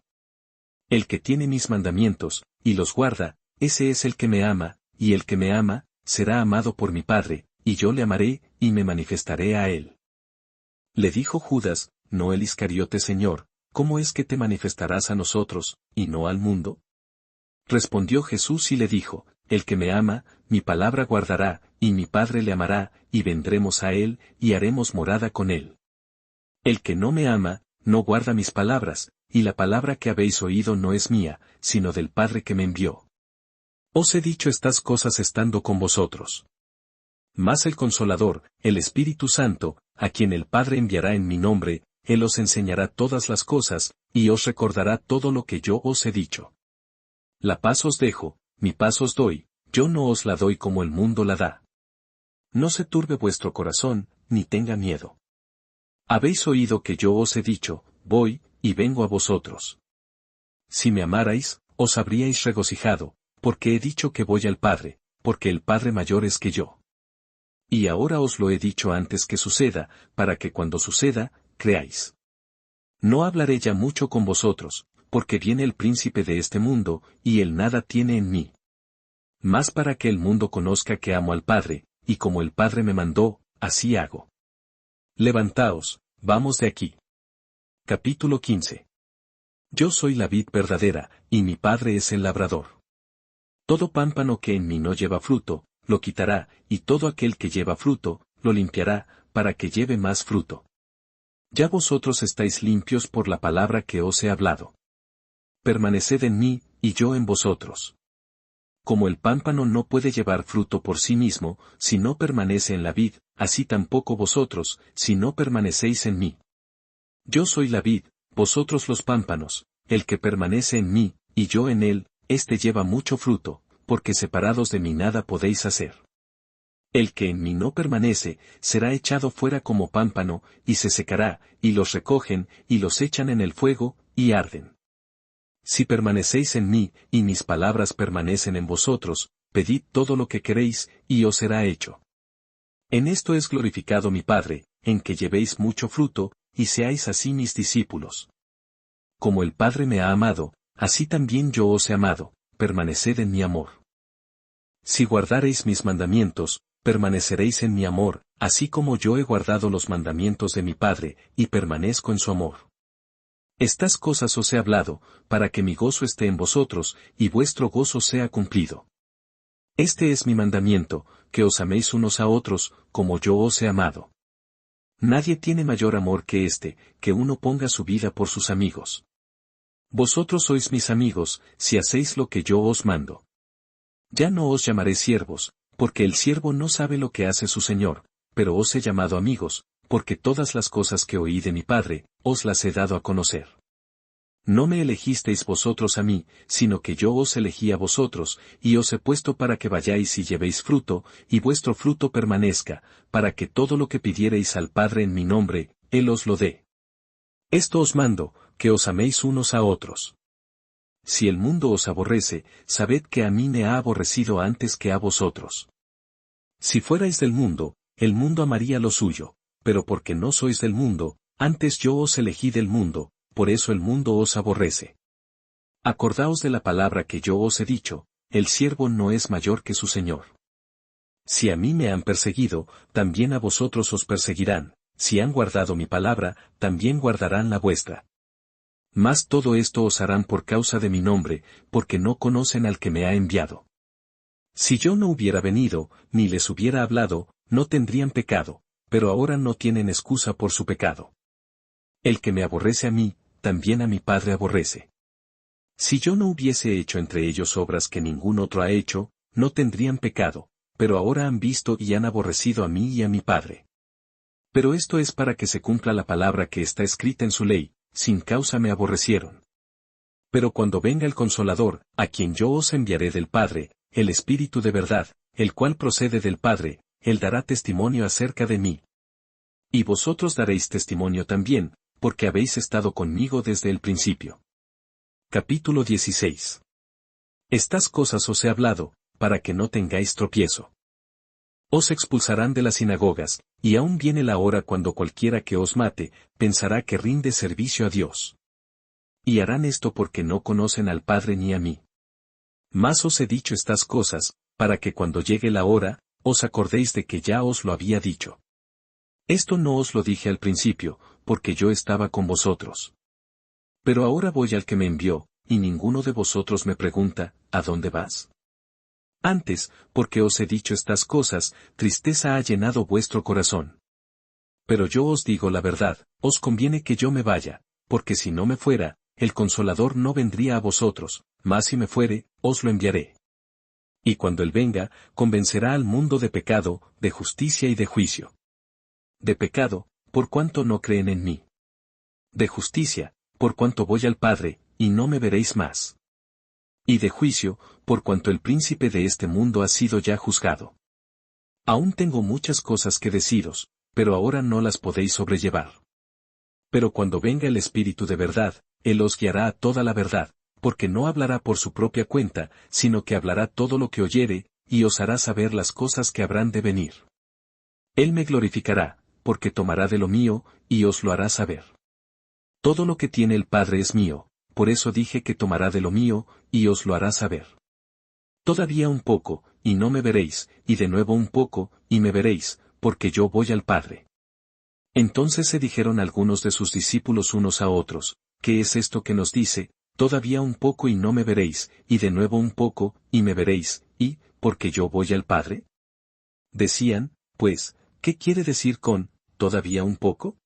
El que tiene mis mandamientos, y los guarda, ese es el que me ama, y el que me ama, será amado por mi Padre, y yo le amaré, y me manifestaré a él. Le dijo Judas, no el Iscariote: Señor, ¿cómo es que te manifestarás a nosotros, y no al mundo? Respondió Jesús y le dijo, el que me ama, mi palabra guardará, y mi Padre le amará, y vendremos a él, y haremos morada con él. El que no me ama, no guarda mis palabras, y la palabra que habéis oído no es mía, sino del Padre que me envió. Os he dicho estas cosas estando con vosotros. Mas el Consolador, el Espíritu Santo, a quien el Padre enviará en mi nombre, Él os enseñará todas las cosas, y os recordará todo lo que yo os he dicho. La paz os dejo, mi paz os doy, yo no os la doy como el mundo la da. No se turbe vuestro corazón, ni tenga miedo. Habéis oído que yo os he dicho, voy, y vengo a vosotros. Si me amarais, os habríais regocijado, porque he dicho que voy al Padre, porque el Padre mayor es que yo. Y ahora os lo he dicho antes que suceda, para que cuando suceda, creáis. No hablaré ya mucho con vosotros, porque viene el príncipe de este mundo, y él nada tiene en mí. Mas para que el mundo conozca que amo al Padre, y como el Padre me mandó, así hago. Levantaos, vamos de aquí. Capítulo 15. Yo soy la vid verdadera, y mi Padre es el labrador. Todo pámpano que en mí no lleva fruto, lo quitará, y todo aquel que lleva fruto, lo limpiará, para que lleve más fruto. Ya vosotros estáis limpios por la palabra que os he hablado. Permaneced en mí, y yo en vosotros. Como el pámpano no puede llevar fruto por sí mismo, si no permanece en la vid, así tampoco vosotros, si no permanecéis en mí. Yo soy la vid, vosotros los pámpanos, el que permanece en mí, y yo en él, éste lleva mucho fruto, porque separados de mí nada podéis hacer. El que en mí no permanece, será echado fuera como pámpano, y se secará, y los recogen, y los echan en el fuego, y arden. Si permanecéis en mí, y mis palabras permanecen en vosotros, pedid todo lo que queréis, y os será hecho. En esto es glorificado mi Padre, en que llevéis mucho fruto, y seáis así mis discípulos. Como el Padre me ha amado, así también yo os he amado, permaneced en mi amor. Si guardareis mis mandamientos, permaneceréis en mi amor, así como yo he guardado los mandamientos de mi Padre, y permanezco en su amor. Estas cosas os he hablado, para que mi gozo esté en vosotros, y vuestro gozo sea cumplido. Este es mi mandamiento, que os améis unos a otros, como yo os he amado. Nadie tiene mayor amor que este, que uno ponga su vida por sus amigos. Vosotros sois mis amigos, si hacéis lo que yo os mando. Ya no os llamaré siervos, porque el siervo no sabe lo que hace su señor, pero os he llamado amigos, porque todas las cosas que oí de mi Padre, os las he dado a conocer. No me elegisteis vosotros a mí, sino que yo os elegí a vosotros, y os he puesto para que vayáis y llevéis fruto, y vuestro fruto permanezca, para que todo lo que pidiereis al Padre en mi nombre, Él os lo dé. Esto os mando, que os améis unos a otros. Si el mundo os aborrece, sabed que a mí me ha aborrecido antes que a vosotros. Si fuerais del mundo, el mundo amaría lo suyo, pero porque no sois del mundo, antes yo os elegí del mundo, por eso el mundo os aborrece. Acordaos de la palabra que yo os he dicho, el siervo no es mayor que su señor. Si a mí me han perseguido, también a vosotros os perseguirán, si han guardado mi palabra, también guardarán la vuestra. Mas todo esto os harán por causa de mi nombre, porque no conocen al que me ha enviado. Si yo no hubiera venido, ni les hubiera hablado, no tendrían pecado, pero ahora no tienen excusa por su pecado. El que me aborrece a mí, también a mi Padre aborrece. Si yo no hubiese hecho entre ellos obras que ningún otro ha hecho, no tendrían pecado, pero ahora han visto y han aborrecido a mí y a mi Padre. Pero esto es para que se cumpla la palabra que está escrita en su ley, sin causa me aborrecieron. Pero cuando venga el Consolador, a quien yo os enviaré del Padre, el Espíritu de verdad, el cual procede del Padre, él dará testimonio acerca de mí. Y vosotros daréis testimonio también, porque habéis estado conmigo desde el principio. Capítulo 16. Estas cosas os he hablado, para que no tengáis tropiezo. Os expulsarán de las sinagogas, y aún viene la hora cuando cualquiera que os mate, pensará que rinde servicio a Dios. Y harán esto porque no conocen al Padre ni a mí. Mas os he dicho estas cosas, para que cuando llegue la hora, os acordéis de que ya os lo había dicho. Esto no os lo dije al principio, porque yo estaba con vosotros. Pero ahora voy al que me envió, y ninguno de vosotros me pregunta, ¿a dónde vas? Antes, porque os he dicho estas cosas, tristeza ha llenado vuestro corazón. Pero yo os digo la verdad, os conviene que yo me vaya, porque si no me fuera, el Consolador no vendría a vosotros, mas si me fuere, os lo enviaré. Y cuando él venga, convencerá al mundo de pecado, de justicia y de juicio. De pecado, por cuanto no creen en mí. De justicia, por cuanto voy al Padre, y no me veréis más. Y de juicio, por cuanto el príncipe de este mundo ha sido ya juzgado. Aún tengo muchas cosas que deciros, pero ahora no las podéis sobrellevar. Pero cuando venga el Espíritu de verdad, él os guiará a toda la verdad, porque no hablará por su propia cuenta, sino que hablará todo lo que oyere, y os hará saber las cosas que habrán de venir. Él me glorificará, porque tomará de lo mío, y os lo hará saber. Todo lo que tiene el Padre es mío, por eso dije que tomará de lo mío, y os lo hará saber. Todavía un poco, y no me veréis, y de nuevo un poco, y me veréis, porque yo voy al Padre. Entonces se dijeron algunos de sus discípulos unos a otros, ¿qué es esto que nos dice? Todavía un poco y no me veréis, y de nuevo un poco, y me veréis, y, ¿porque yo voy al Padre? Decían, pues, ¿qué quiere decir con, todavía un poco?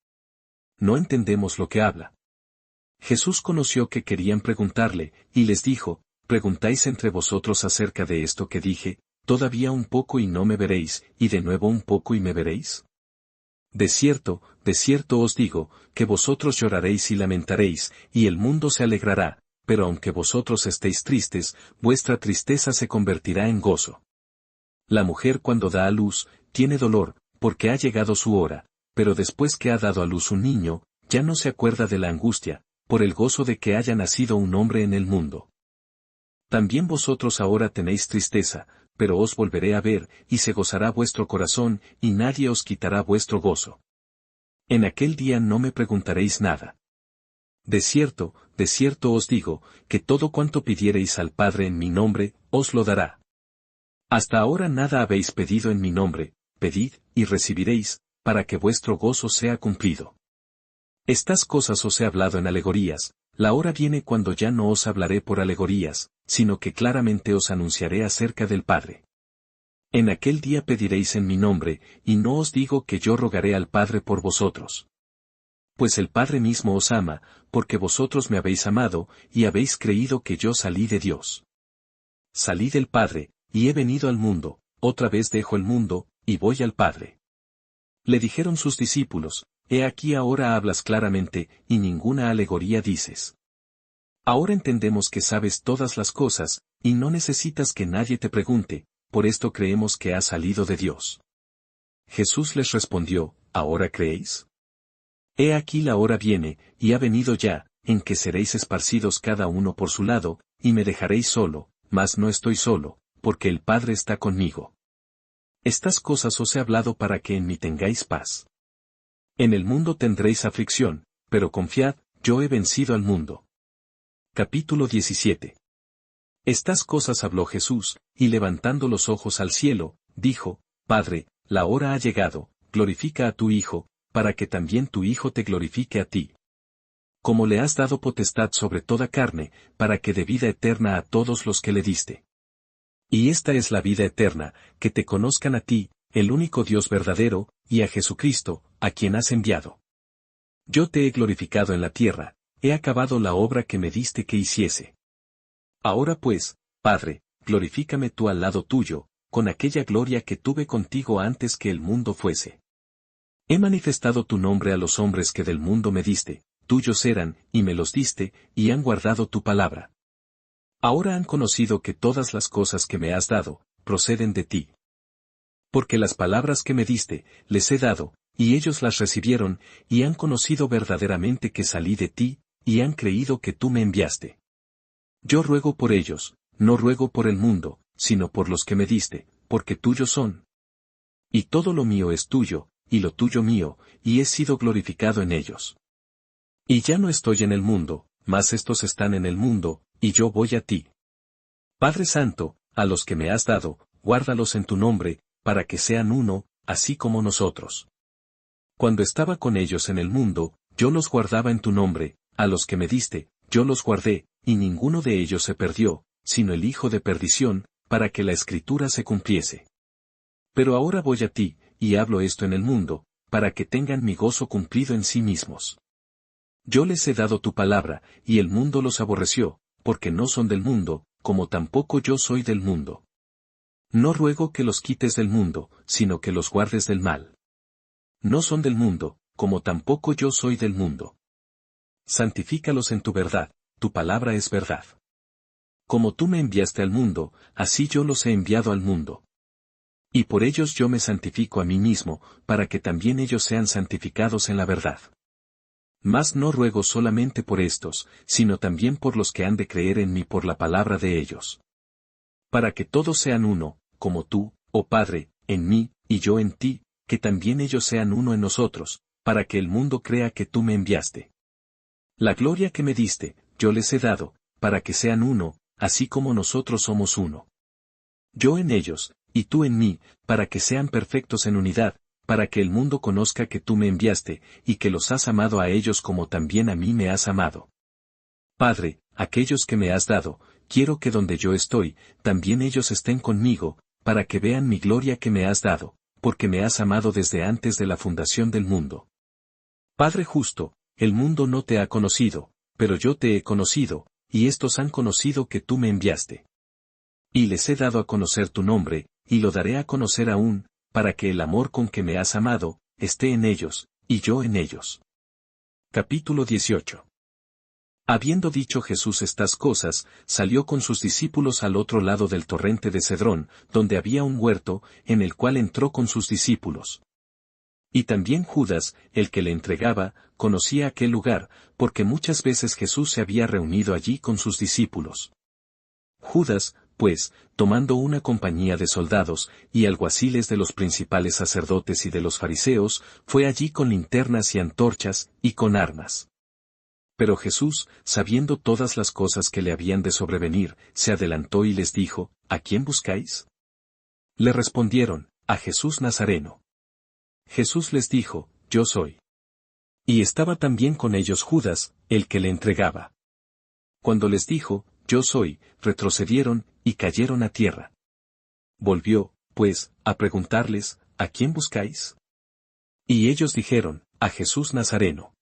No entendemos lo que habla. Jesús conoció que querían preguntarle, y les dijo, ¿preguntáis entre vosotros acerca de esto que dije, todavía un poco y no me veréis, y de nuevo un poco y me veréis? De cierto os digo, que vosotros lloraréis y lamentaréis, y el mundo se alegrará, pero aunque vosotros estéis tristes, vuestra tristeza se convertirá en gozo. La mujer cuando da a luz, tiene dolor, porque ha llegado su hora, pero después que ha dado a luz un niño, ya no se acuerda de la angustia, por el gozo de que haya nacido un hombre en el mundo. También vosotros ahora tenéis tristeza, pero os volveré a ver, y se gozará vuestro corazón, y nadie os quitará vuestro gozo. En aquel día no me preguntaréis nada. De cierto os digo, que todo cuanto pidiereis al Padre en mi nombre, os lo dará. Hasta ahora nada habéis pedido en mi nombre, pedid, y recibiréis, para que vuestro gozo sea cumplido. Estas cosas os he hablado en alegorías, la hora viene cuando ya no os hablaré por alegorías, sino que claramente os anunciaré acerca del Padre. En aquel día pediréis en mi nombre, y no os digo que yo rogaré al Padre por vosotros. Pues el Padre mismo os ama, porque vosotros me habéis amado, y habéis creído que yo salí de Dios. Salí del Padre, y he venido al mundo, otra vez dejo el mundo, y voy al Padre. Le dijeron sus discípulos, he aquí ahora hablas claramente, y ninguna alegoría dices. Ahora entendemos que sabes todas las cosas, y no necesitas que nadie te pregunte, por esto creemos que has salido de Dios. Jesús les respondió, ¿ahora creéis? He aquí la hora viene, y ha venido ya, en que seréis esparcidos cada uno por su lado, y me dejaréis solo, mas no estoy solo, porque el Padre está conmigo. Estas cosas os he hablado para que en mí tengáis paz. En el mundo tendréis aflicción, pero confiad, yo he vencido al mundo. Capítulo 17. Estas cosas habló Jesús, y levantando los ojos al cielo, dijo, Padre, la hora ha llegado, glorifica a tu Hijo, para que también tu Hijo te glorifique a ti. Como le has dado potestad sobre toda carne, para que dé vida eterna a todos los que le diste. Y esta es la vida eterna, que te conozcan a ti, el único Dios verdadero, y a Jesucristo, a quien has enviado. Yo te he glorificado en la tierra, he acabado la obra que me diste que hiciese. Ahora pues, Padre, glorifícame tú al lado tuyo, con aquella gloria que tuve contigo antes que el mundo fuese. He manifestado tu nombre a los hombres que del mundo me diste, tuyos eran, y me los diste, y han guardado tu palabra. Ahora han conocido que todas las cosas que me has dado, proceden de ti. Porque las palabras que me diste, les he dado, y ellos las recibieron, y han conocido verdaderamente que salí de ti, y han creído que tú me enviaste. Yo ruego por ellos, no ruego por el mundo, sino por los que me diste, porque tuyos son. Y todo lo mío es tuyo, y lo tuyo mío, y he sido glorificado en ellos. Y ya no estoy en el mundo, mas estos están en el mundo, y yo voy a ti. Padre Santo, a los que me has dado, guárdalos en tu nombre, para que sean uno, así como nosotros. Cuando estaba con ellos en el mundo, yo los guardaba en tu nombre, a los que me diste, yo los guardé, y ninguno de ellos se perdió, sino el hijo de perdición, para que la escritura se cumpliese. Pero ahora voy a ti, y hablo esto en el mundo, para que tengan mi gozo cumplido en sí mismos. Yo les he dado tu palabra, y el mundo los aborreció, porque no son del mundo, como tampoco yo soy del mundo. No ruego que los quites del mundo, sino que los guardes del mal. No son del mundo, como tampoco yo soy del mundo. Santifícalos en tu verdad, tu palabra es verdad. Como tú me enviaste al mundo, así yo los he enviado al mundo. Y por ellos yo me santifico a mí mismo, para que también ellos sean santificados en la verdad. Mas no ruego solamente por estos, sino también por los que han de creer en mí por la palabra de ellos. Para que todos sean uno, como tú, oh Padre, en mí, y yo en ti, que también ellos sean uno en nosotros, para que el mundo crea que tú me enviaste. La gloria que me diste, yo les he dado, para que sean uno, así como nosotros somos uno. Yo en ellos, y tú en mí, para que sean perfectos en unidad, para que el mundo conozca que tú me enviaste, y que los has amado a ellos como también a mí me has amado. Padre, aquellos que me has dado, quiero que donde yo estoy, también ellos estén conmigo, para que vean mi gloria que me has dado, porque me has amado desde antes de la fundación del mundo. Padre justo, el mundo no te ha conocido, pero yo te he conocido, y estos han conocido que tú me enviaste. Y les he dado a conocer tu nombre, y lo daré a conocer aún, para que el amor con que me has amado, esté en ellos, y yo en ellos. Capítulo 18. Habiendo dicho Jesús estas cosas, salió con sus discípulos al otro lado del torrente de Cedrón, donde había un huerto, en el cual entró con sus discípulos. Y también Judas, el que le entregaba, conocía aquel lugar, porque muchas veces Jesús se había reunido allí con sus discípulos. Judas, pues, tomando una compañía de soldados, y alguaciles de los principales sacerdotes y de los fariseos, fue allí con linternas y antorchas, y con armas. Pero Jesús, sabiendo todas las cosas que le habían de sobrevenir, se adelantó y les dijo, ¿a quién buscáis? Le respondieron, a Jesús Nazareno. Jesús les dijo, yo soy. Y estaba también con ellos Judas, el que le entregaba. Cuando les dijo, yo soy, retrocedieron, y cayeron a tierra. Volvió, pues, a preguntarles, ¿a quién buscáis? Y ellos dijeron, a Jesús Nazareno.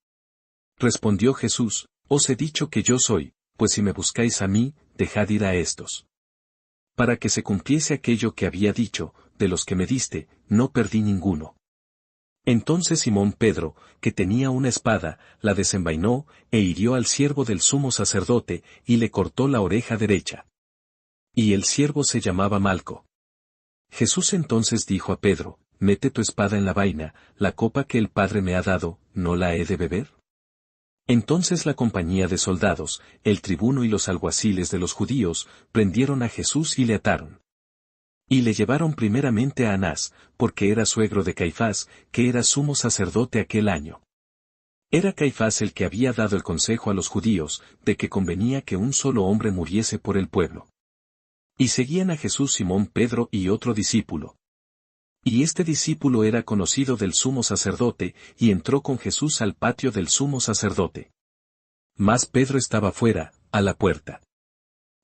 Respondió Jesús, os he dicho que yo soy, pues si me buscáis a mí, dejad ir a estos. Para que se cumpliese aquello que había dicho, de los que me diste, no perdí ninguno. Entonces Simón Pedro, que tenía una espada, la desenvainó, e hirió al siervo del sumo sacerdote, y le cortó la oreja derecha. Y el siervo se llamaba Malco. Jesús entonces dijo a Pedro, mete tu espada en la vaina, la copa que el Padre me ha dado, ¿no la he de beber? Entonces la compañía de soldados, el tribuno y los alguaciles de los judíos, prendieron a Jesús y le ataron. Y le llevaron primeramente a Anás, porque era suegro de Caifás, que era sumo sacerdote aquel año. Era Caifás el que había dado el consejo a los judíos, de que convenía que un solo hombre muriese por el pueblo. Y seguían a Jesús Simón Pedro y otro discípulo. Y este discípulo era conocido del sumo sacerdote, y entró con Jesús al patio del sumo sacerdote. Mas Pedro estaba fuera, a la puerta.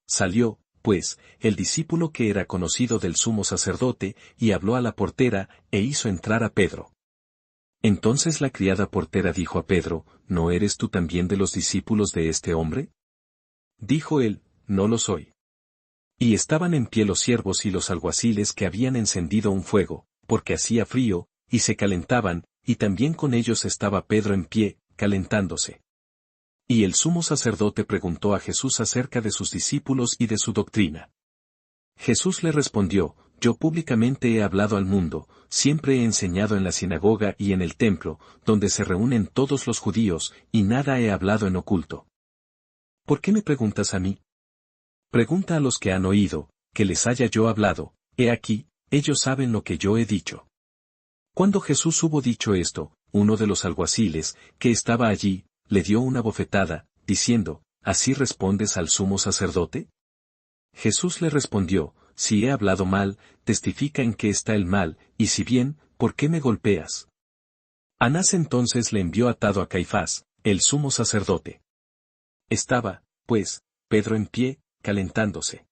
Salió, pues, el discípulo que era conocido del sumo sacerdote, y habló a la portera, e hizo entrar a Pedro. Entonces la criada portera dijo a Pedro, ¿no eres tú también de los discípulos de este hombre? Dijo él, no lo soy. Y estaban en pie los siervos y los alguaciles que habían encendido un fuego, porque hacía frío, y se calentaban, y también con ellos estaba Pedro en pie, calentándose. Y el sumo sacerdote preguntó a Jesús acerca de sus discípulos y de su doctrina. Jesús le respondió, yo públicamente he hablado al mundo, siempre he enseñado en la sinagoga y en el templo, donde se reúnen todos los judíos, y nada he hablado en oculto. ¿Por qué me preguntas a mí? Pregunta a los que han oído, que les haya yo hablado, he aquí, ellos saben lo que yo he dicho. Cuando Jesús hubo dicho esto, uno de los alguaciles, que estaba allí, le dio una bofetada, diciendo, ¿así respondes al sumo sacerdote? Jesús le respondió, si he hablado mal, testifica en qué está el mal, y si bien, ¿por qué me golpeas? Anás entonces le envió atado a Caifás, el sumo sacerdote. Estaba, pues, Pedro en pie, calentándose.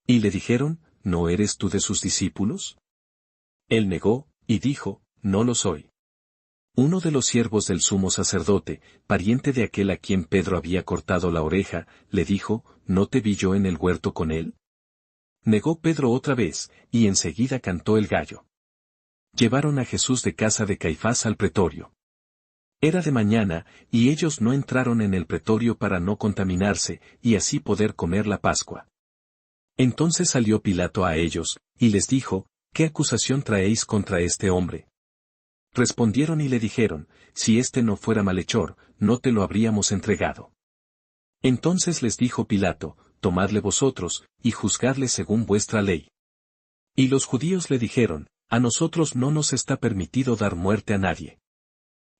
Y le dijeron, ¿no eres tú de sus discípulos? Él negó, y dijo, no lo soy. Uno de los siervos del sumo sacerdote, pariente de aquel a quien Pedro había cortado la oreja, le dijo, ¿no te vi yo en el huerto con él? Negó Pedro otra vez, y enseguida cantó el gallo. Llevaron a Jesús de casa de Caifás al pretorio. Era de mañana, y ellos no entraron en el pretorio para no contaminarse, y así poder comer la Pascua. Entonces salió Pilato a ellos, y les dijo, ¿qué acusación traéis contra este hombre? Respondieron y le dijeron, si éste no fuera malhechor, no te lo habríamos entregado. Entonces les dijo Pilato, tomadle vosotros, y juzgadle según vuestra ley. Y los judíos le dijeron, a nosotros no nos está permitido dar muerte a nadie.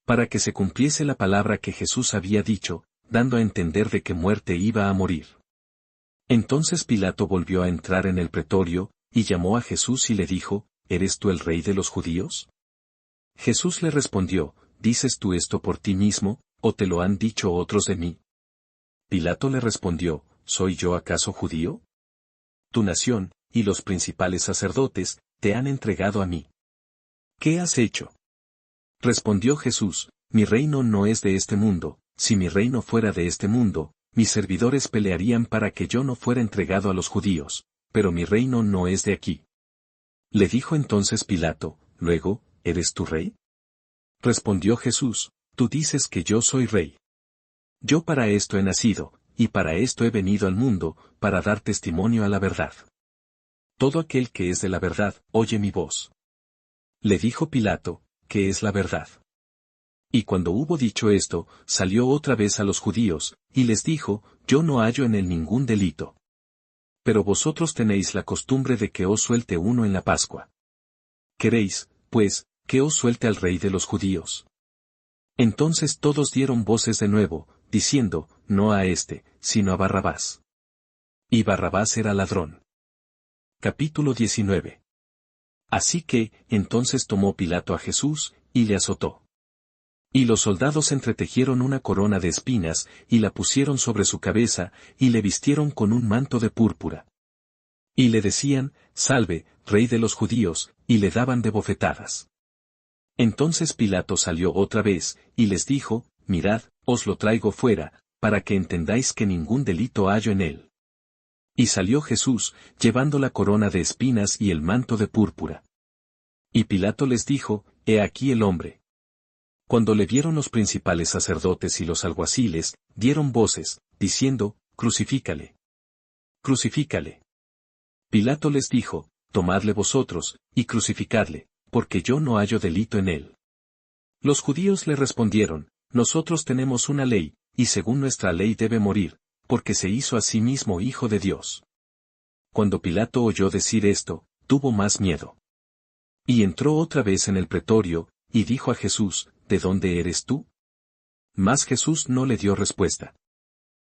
Para que se cumpliese la palabra que Jesús había dicho, dando a entender de qué muerte iba a morir. Entonces Pilato volvió a entrar en el pretorio, y llamó a Jesús y le dijo, ¿eres tú el rey de los judíos? Jesús le respondió, ¿dices tú esto por ti mismo, o te lo han dicho otros de mí? Pilato le respondió, ¿soy yo acaso judío? Tu nación, y los principales sacerdotes, te han entregado a mí. ¿Qué has hecho? Respondió Jesús, mi reino no es de este mundo, si mi reino fuera de este mundo, mis servidores pelearían para que yo no fuera entregado a los judíos, pero mi reino no es de aquí. Le dijo entonces Pilato, luego, ¿eres tú rey? Respondió Jesús, tú dices que yo soy rey. Yo para esto he nacido, y para esto he venido al mundo, para dar testimonio a la verdad. Todo aquel que es de la verdad, oye mi voz. Le dijo Pilato, ¿qué es la verdad? Y cuando hubo dicho esto, salió otra vez a los judíos, y les dijo, yo no hallo en él ningún delito. Pero vosotros tenéis la costumbre de que os suelte uno en la Pascua. ¿Queréis, pues, que os suelte al rey de los judíos? Entonces todos dieron voces de nuevo, diciendo, no a éste, sino a Barrabás. Y Barrabás era ladrón. Capítulo 19. Así que, entonces tomó Pilato a Jesús, y le azotó. Y los soldados entretejieron una corona de espinas, y la pusieron sobre su cabeza, y le vistieron con un manto de púrpura. Y le decían, salve, rey de los judíos, y le daban de bofetadas. Entonces Pilato salió otra vez, y les dijo, mirad, os lo traigo fuera, para que entendáis que ningún delito hallo en él. Y salió Jesús, llevando la corona de espinas y el manto de púrpura. Y Pilato les dijo, he aquí el hombre. Cuando le vieron los principales sacerdotes y los alguaciles, dieron voces, diciendo, crucifícale. Crucifícale. Pilato les dijo, tomadle vosotros, y crucificadle, porque yo no hallo delito en él. Los judíos le respondieron, nosotros tenemos una ley, y según nuestra ley debe morir, porque se hizo a sí mismo hijo de Dios. Cuando Pilato oyó decir esto, tuvo más miedo. Y entró otra vez en el pretorio, y dijo a Jesús, ¿de dónde eres tú? Mas Jesús no le dio respuesta.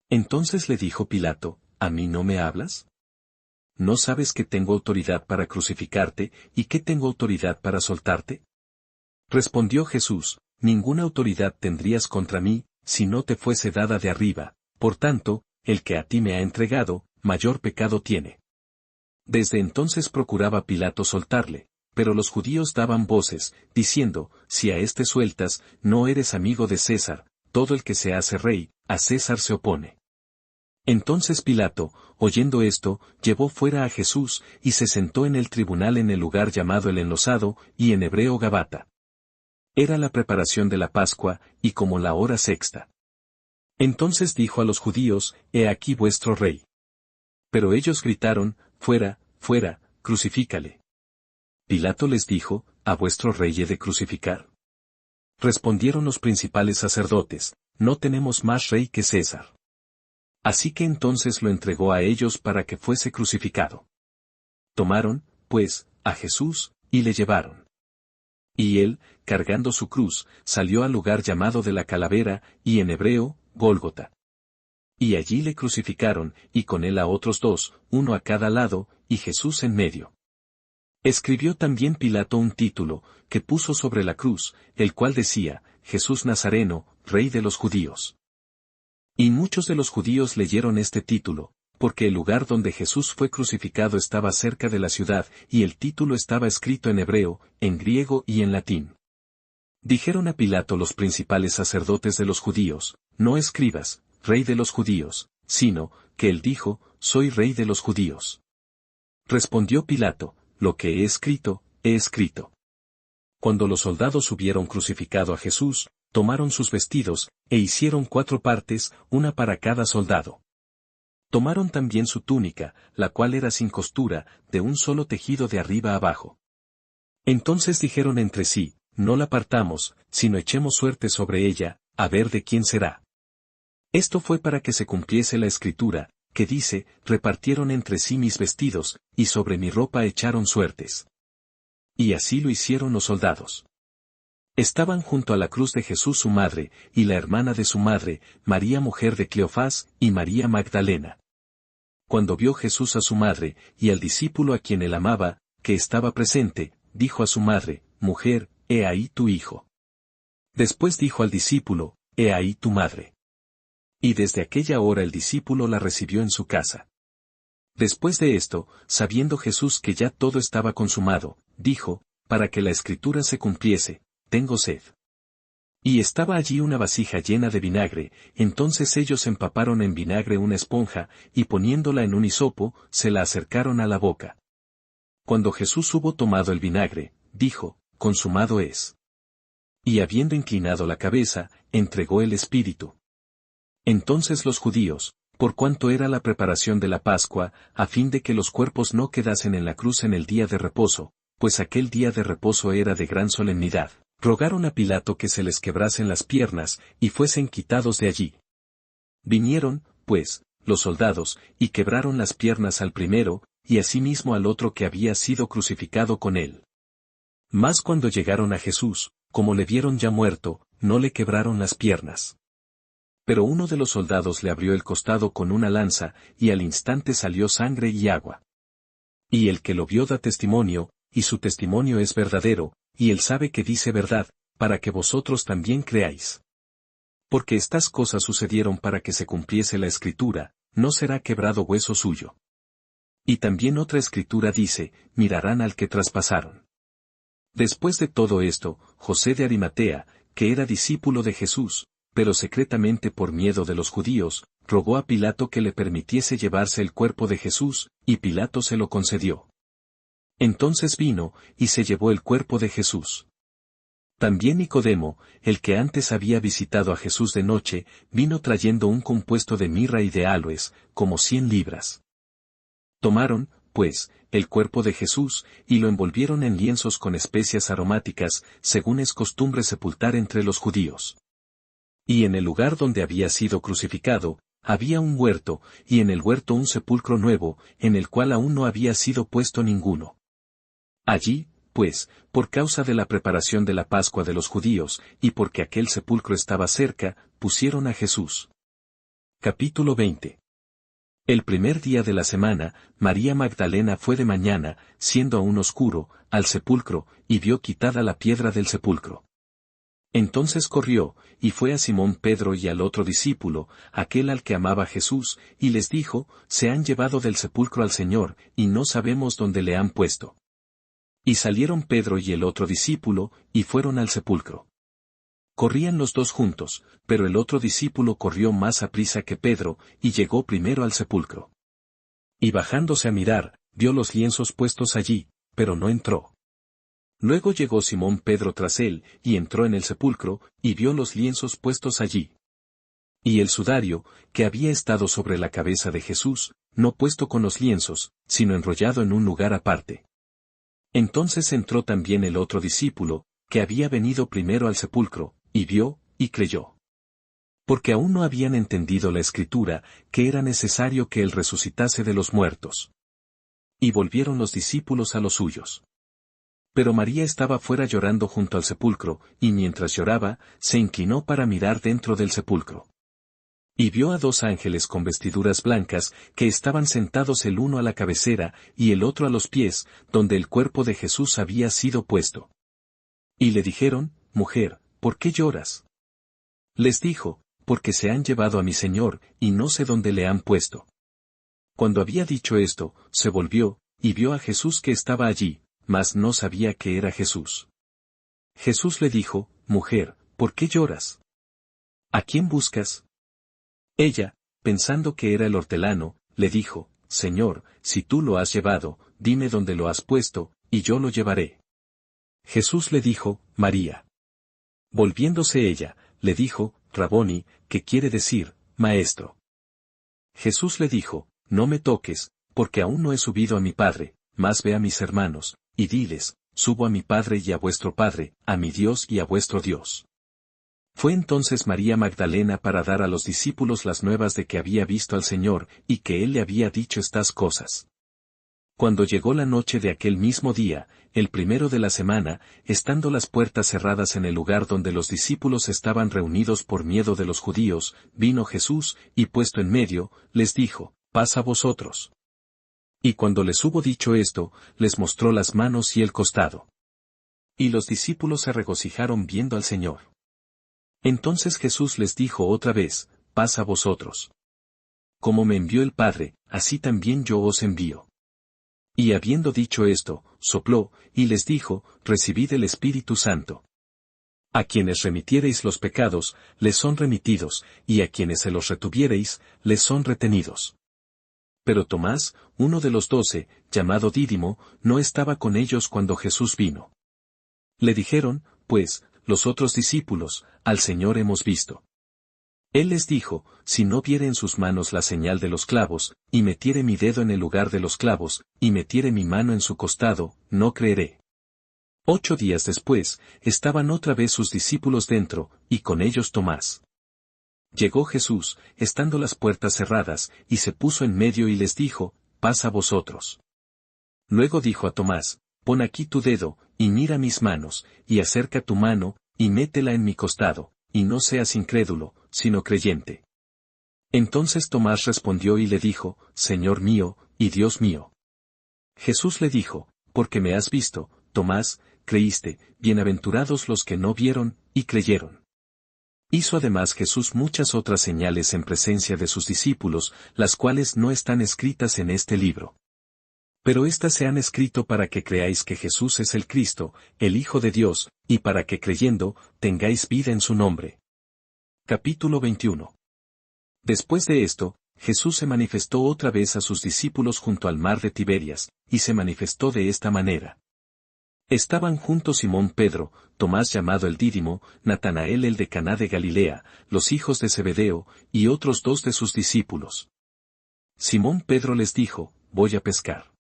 Entonces le dijo Pilato, ¿a mí no me hablas? ¿No sabes que tengo autoridad para crucificarte, y que tengo autoridad para soltarte? Respondió Jesús, ninguna autoridad tendrías contra mí, si no te fuese dada de arriba, por tanto, el que a ti me ha entregado, mayor pecado tiene. Desde entonces procuraba Pilato soltarle, pero los judíos daban voces, diciendo, si a éste sueltas, no eres amigo de César, todo el que se hace rey, a César se opone. Entonces Pilato, oyendo esto, llevó fuera a Jesús, y se sentó en el tribunal en el lugar llamado el Enlosado, y en hebreo Gabata. Era la preparación de la Pascua, y como la hora sexta. Entonces dijo a los judíos, He aquí vuestro rey. Pero ellos gritaron, Fuera, fuera, crucifícale. Pilato les dijo, ¿A vuestro rey he de crucificar? Respondieron los principales sacerdotes, No tenemos más rey que César. Así que entonces lo entregó a ellos para que fuese crucificado. Tomaron, pues, a Jesús, y le llevaron. Y él, cargando su cruz, salió al lugar llamado de la calavera, y en hebreo, Gólgota. Y allí le crucificaron, y con él a otros dos, uno a cada lado, y Jesús en medio. Escribió también Pilato un título, que puso sobre la cruz, el cual decía, Jesús Nazareno, Rey de los Judíos. Y muchos de los judíos leyeron este título, porque el lugar donde Jesús fue crucificado estaba cerca de la ciudad, y el título estaba escrito en hebreo, en griego y en latín. Dijeron a Pilato los principales sacerdotes de los judíos, No escribas, Rey de los judíos, sino, que él dijo, Soy Rey de los judíos. Respondió Pilato, Lo que he escrito, he escrito. Cuando los soldados hubieron crucificado a Jesús, tomaron sus vestidos, e hicieron 4 partes, una para cada soldado. Tomaron también su túnica, la cual era sin costura, de un solo tejido de arriba abajo. Entonces dijeron entre sí, No la partamos, sino echemos suerte sobre ella, a ver de quién será. Esto fue para que se cumpliese la escritura, que dice, Repartieron entre sí mis vestidos, y sobre mi ropa echaron suertes. Y así lo hicieron los soldados. Estaban junto a la cruz de Jesús su madre, y la hermana de su madre, María mujer de Cleofás, y María Magdalena. Cuando vio Jesús a su madre, y al discípulo a quien él amaba, que estaba presente, dijo a su madre, Mujer, he ahí tu hijo. Después dijo al discípulo, He ahí tu madre. Y desde aquella hora el discípulo la recibió en su casa. Después de esto, sabiendo Jesús que ya todo estaba consumado, dijo, Para que la escritura se cumpliese, tengo sed. Y estaba allí una vasija llena de vinagre, entonces ellos empaparon en vinagre una esponja, y poniéndola en un hisopo, se la acercaron a la boca. Cuando Jesús hubo tomado el vinagre, dijo, Consumado es. Y habiendo inclinado la cabeza, entregó el espíritu. Entonces los judíos, por cuanto era la preparación de la Pascua, a fin de que los cuerpos no quedasen en la cruz en el día de reposo, pues aquel día de reposo era de gran solemnidad, rogaron a Pilato que se les quebrasen las piernas, y fuesen quitados de allí. Vinieron, pues, los soldados, y quebraron las piernas al primero, y asimismo al otro que había sido crucificado con él. Mas cuando llegaron a Jesús, como le vieron ya muerto, no le quebraron las piernas. Pero uno de los soldados le abrió el costado con una lanza, y al instante salió sangre y agua. Y el que lo vio da testimonio, y su testimonio es verdadero, y él sabe que dice verdad, para que vosotros también creáis. Porque estas cosas sucedieron para que se cumpliese la escritura, no será quebrado hueso suyo. Y también otra escritura dice, mirarán al que traspasaron. Después de todo esto, José de Arimatea, que era discípulo de Jesús, pero secretamente por miedo de los judíos, rogó a Pilato que le permitiese llevarse el cuerpo de Jesús, y Pilato se lo concedió. Entonces vino, y se llevó el cuerpo de Jesús. También Nicodemo, el que antes había visitado a Jesús de noche, vino trayendo un compuesto de mirra y de áloes, como 100 libras. Tomaron, pues, el cuerpo de Jesús, y lo envolvieron en lienzos con especias aromáticas, según es costumbre sepultar entre los judíos. Y en el lugar donde había sido crucificado, había un huerto, y en el huerto un sepulcro nuevo, en el cual aún no había sido puesto ninguno. Allí, pues, por causa de la preparación de la Pascua de los judíos, y porque aquel sepulcro estaba cerca, pusieron a Jesús. Capítulo 20. El primer día de la semana, María Magdalena fue de mañana, siendo aún oscuro, al sepulcro, y vio quitada la piedra del sepulcro. Entonces corrió, y fue a Simón Pedro y al otro discípulo, aquel al que amaba Jesús, y les dijo, Se han llevado del sepulcro al Señor, y no sabemos dónde le han puesto. Y salieron Pedro y el otro discípulo, y fueron al sepulcro. Corrían los dos juntos, pero el otro discípulo corrió más aprisa que Pedro, y llegó primero al sepulcro. Y bajándose a mirar, vio los lienzos puestos allí, pero no entró. Luego llegó Simón Pedro tras él, y entró en el sepulcro, y vio los lienzos puestos allí. Y el sudario, que había estado sobre la cabeza de Jesús, no puesto con los lienzos, sino enrollado en un lugar aparte. Entonces entró también el otro discípulo, que había venido primero al sepulcro, y vio, y creyó. Porque aún no habían entendido la Escritura, que era necesario que él resucitase de los muertos. Y volvieron los discípulos a los suyos. Pero María estaba fuera llorando junto al sepulcro, y mientras lloraba, se inclinó para mirar dentro del sepulcro. Y vio a dos ángeles con vestiduras blancas, que estaban sentados el uno a la cabecera, y el otro a los pies, donde el cuerpo de Jesús había sido puesto. Y le dijeron, Mujer, ¿por qué lloras? Les dijo, porque se han llevado a mi Señor, y no sé dónde le han puesto. Cuando había dicho esto, se volvió, y vio a Jesús que estaba allí, mas no sabía que era Jesús. Jesús le dijo, Mujer, ¿por qué lloras? ¿A quién buscas? Ella, pensando que era el hortelano, le dijo, Señor, si tú lo has llevado, dime dónde lo has puesto, y yo lo llevaré. Jesús le dijo, María. Volviéndose ella, le dijo, Raboni, que quiere decir, Maestro. Jesús le dijo, No me toques, porque aún no he subido a mi Padre, mas ve a mis hermanos, y diles, Subo a mi Padre y a vuestro Padre, a mi Dios y a vuestro Dios. Fue entonces María Magdalena para dar a los discípulos las nuevas de que había visto al Señor, y que Él le había dicho estas cosas. Cuando llegó la noche de aquel mismo día, el primero de la semana, estando las puertas cerradas en el lugar donde los discípulos estaban reunidos por miedo de los judíos, vino Jesús, y puesto en medio, les dijo, Paz a vosotros. Y cuando les hubo dicho esto, les mostró las manos y el costado. Y los discípulos se regocijaron viendo al Señor. Entonces Jesús les dijo otra vez, Paz a vosotros. Como me envió el Padre, así también yo os envío. Y habiendo dicho esto, sopló, y les dijo, Recibid el Espíritu Santo. A quienes remitiereis los pecados, les son remitidos, y a quienes se los retuviereis, les son retenidos. Pero Tomás, uno de los 12, llamado Dídimo, no estaba con ellos cuando Jesús vino. Le dijeron, pues, los otros discípulos, Al Señor hemos visto. Él les dijo, Si no viere en sus manos la señal de los clavos, y metiere mi dedo en el lugar de los clavos, y metiere mi mano en su costado, no creeré. 8 días después, estaban otra vez sus discípulos dentro, y con ellos Tomás. Llegó Jesús, estando las puertas cerradas, y se puso en medio y les dijo, Paz a vosotros. Luego dijo a Tomás, Pon aquí tu dedo, y mira mis manos, y acerca tu mano, y métela en mi costado, y no seas incrédulo, sino creyente. Entonces Tomás respondió y le dijo, Señor mío, y Dios mío. Jesús le dijo, Porque me has visto, Tomás, creíste, bienaventurados los que no vieron, y creyeron. Hizo además Jesús muchas otras señales en presencia de sus discípulos, las cuales no están escritas en este libro. Pero éstas se han escrito para que creáis que Jesús es el Cristo, el Hijo de Dios, y para que creyendo, tengáis vida en su nombre. Capítulo 21. Después de esto, Jesús se manifestó otra vez a sus discípulos junto al mar de Tiberias, y se manifestó de esta manera. Estaban juntos Simón Pedro, Tomás llamado el Dídimo, Natanael el de Caná de Galilea, los hijos de Zebedeo, y otros 2 de sus discípulos. Simón Pedro les dijo, Voy a pescar.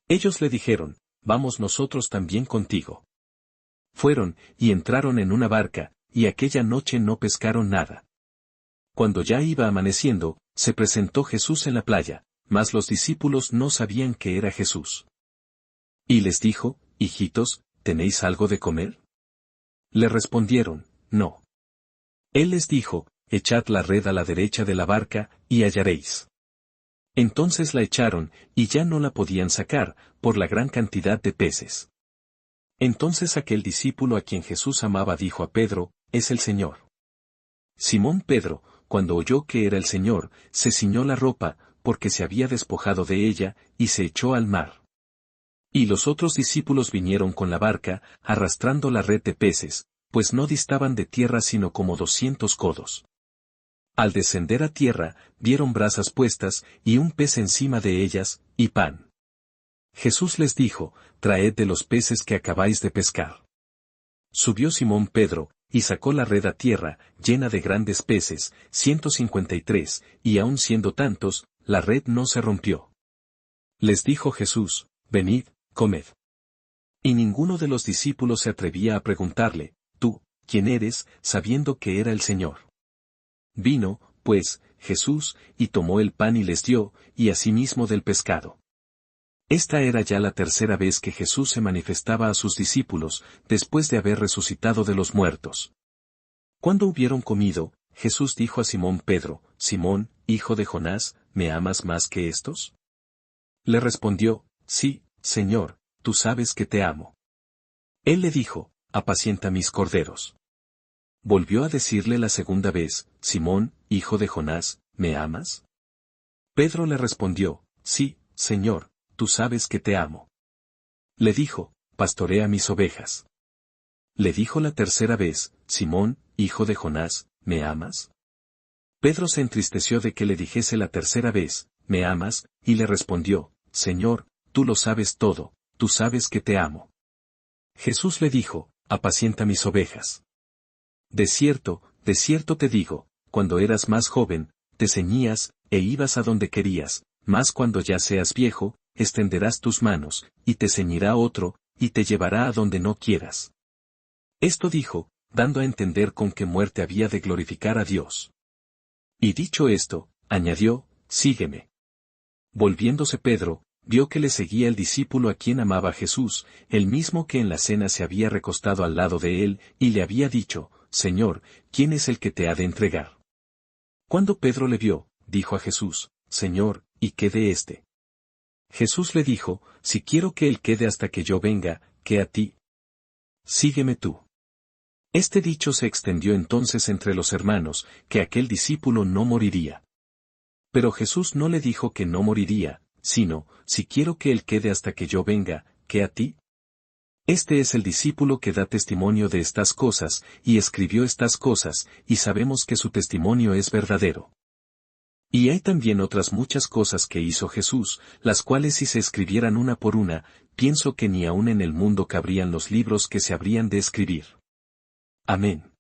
Ellos le dijeron, Vamos nosotros también contigo. Fueron, y entraron en una barca, y aquella noche no pescaron nada. Cuando ya iba amaneciendo, se presentó Jesús en la playa, mas los discípulos no sabían que era Jesús. Y les dijo, Hijitos, ¿tenéis algo de comer? Le respondieron, No. Él les dijo, Echad la red a la derecha de la barca, y hallaréis. Entonces la echaron, y ya no la podían sacar, por la gran cantidad de peces. Entonces aquel discípulo a quien Jesús amaba dijo a Pedro, Es el Señor. Simón Pedro, cuando oyó que era el Señor, se ciñó la ropa, porque se había despojado de ella, y se echó al mar. Y los otros discípulos vinieron con la barca, arrastrando la red de peces, pues no distaban de tierra sino como 200 codos. Al descender a tierra, vieron brasas puestas, y un pez encima de ellas, y pan. Jesús les dijo, traed de los peces que acabáis de pescar. Subió Simón Pedro, y sacó la red a tierra, llena de grandes peces, 153, y aun siendo tantos, la red no se rompió. Les dijo Jesús, venid, comed. Y ninguno de los discípulos se atrevía a preguntarle, tú, ¿quién eres?, sabiendo que era el Señor. Vino, pues, Jesús, y tomó el pan y les dio, y asimismo del pescado. Esta era ya la tercera vez que Jesús se manifestaba a sus discípulos, después de haber resucitado de los muertos. Cuando hubieron comido, Jesús dijo a Simón Pedro, Simón, hijo de Jonás, ¿me amas más que estos? Le respondió, sí, Señor, tú sabes que te amo. Él le dijo, apacienta mis corderos. Volvió a decirle la segunda vez, Simón, hijo de Jonás, ¿me amas? Pedro le respondió, sí, Señor, tú sabes que te amo. Le dijo, pastorea mis ovejas. Le dijo la tercera vez, Simón, hijo de Jonás, ¿me amas? Pedro se entristeció de que le dijese la tercera vez, ¿me amas? Y le respondió, Señor, tú lo sabes todo, tú sabes que te amo. Jesús le dijo, apacienta mis ovejas. De cierto te digo, cuando eras más joven, te ceñías, e ibas a donde querías, mas cuando ya seas viejo, extenderás tus manos, y te ceñirá otro, y te llevará a donde no quieras. Esto dijo, dando a entender con qué muerte había de glorificar a Dios. Y dicho esto, añadió, sígueme. Volviéndose Pedro, vio que le seguía el discípulo a quien amaba Jesús, el mismo que en la cena se había recostado al lado de él, y le había dicho, Señor, ¿quién es el que te ha de entregar? Cuando Pedro le vio, dijo a Jesús, Señor, ¿y qué de éste? Jesús le dijo, si quiero que él quede hasta que yo venga, ¿qué a ti? Sígueme tú. Este dicho se extendió entonces entre los hermanos, que aquel discípulo no moriría. Pero Jesús no le dijo que no moriría, sino, si quiero que él quede hasta que yo venga, ¿qué a ti? Este es el discípulo que da testimonio de estas cosas, y escribió estas cosas, y sabemos que su testimonio es verdadero. Y hay también otras muchas cosas que hizo Jesús, las cuales si se escribieran una por una, pienso que ni aun en el mundo cabrían los libros que se habrían de escribir. Amén.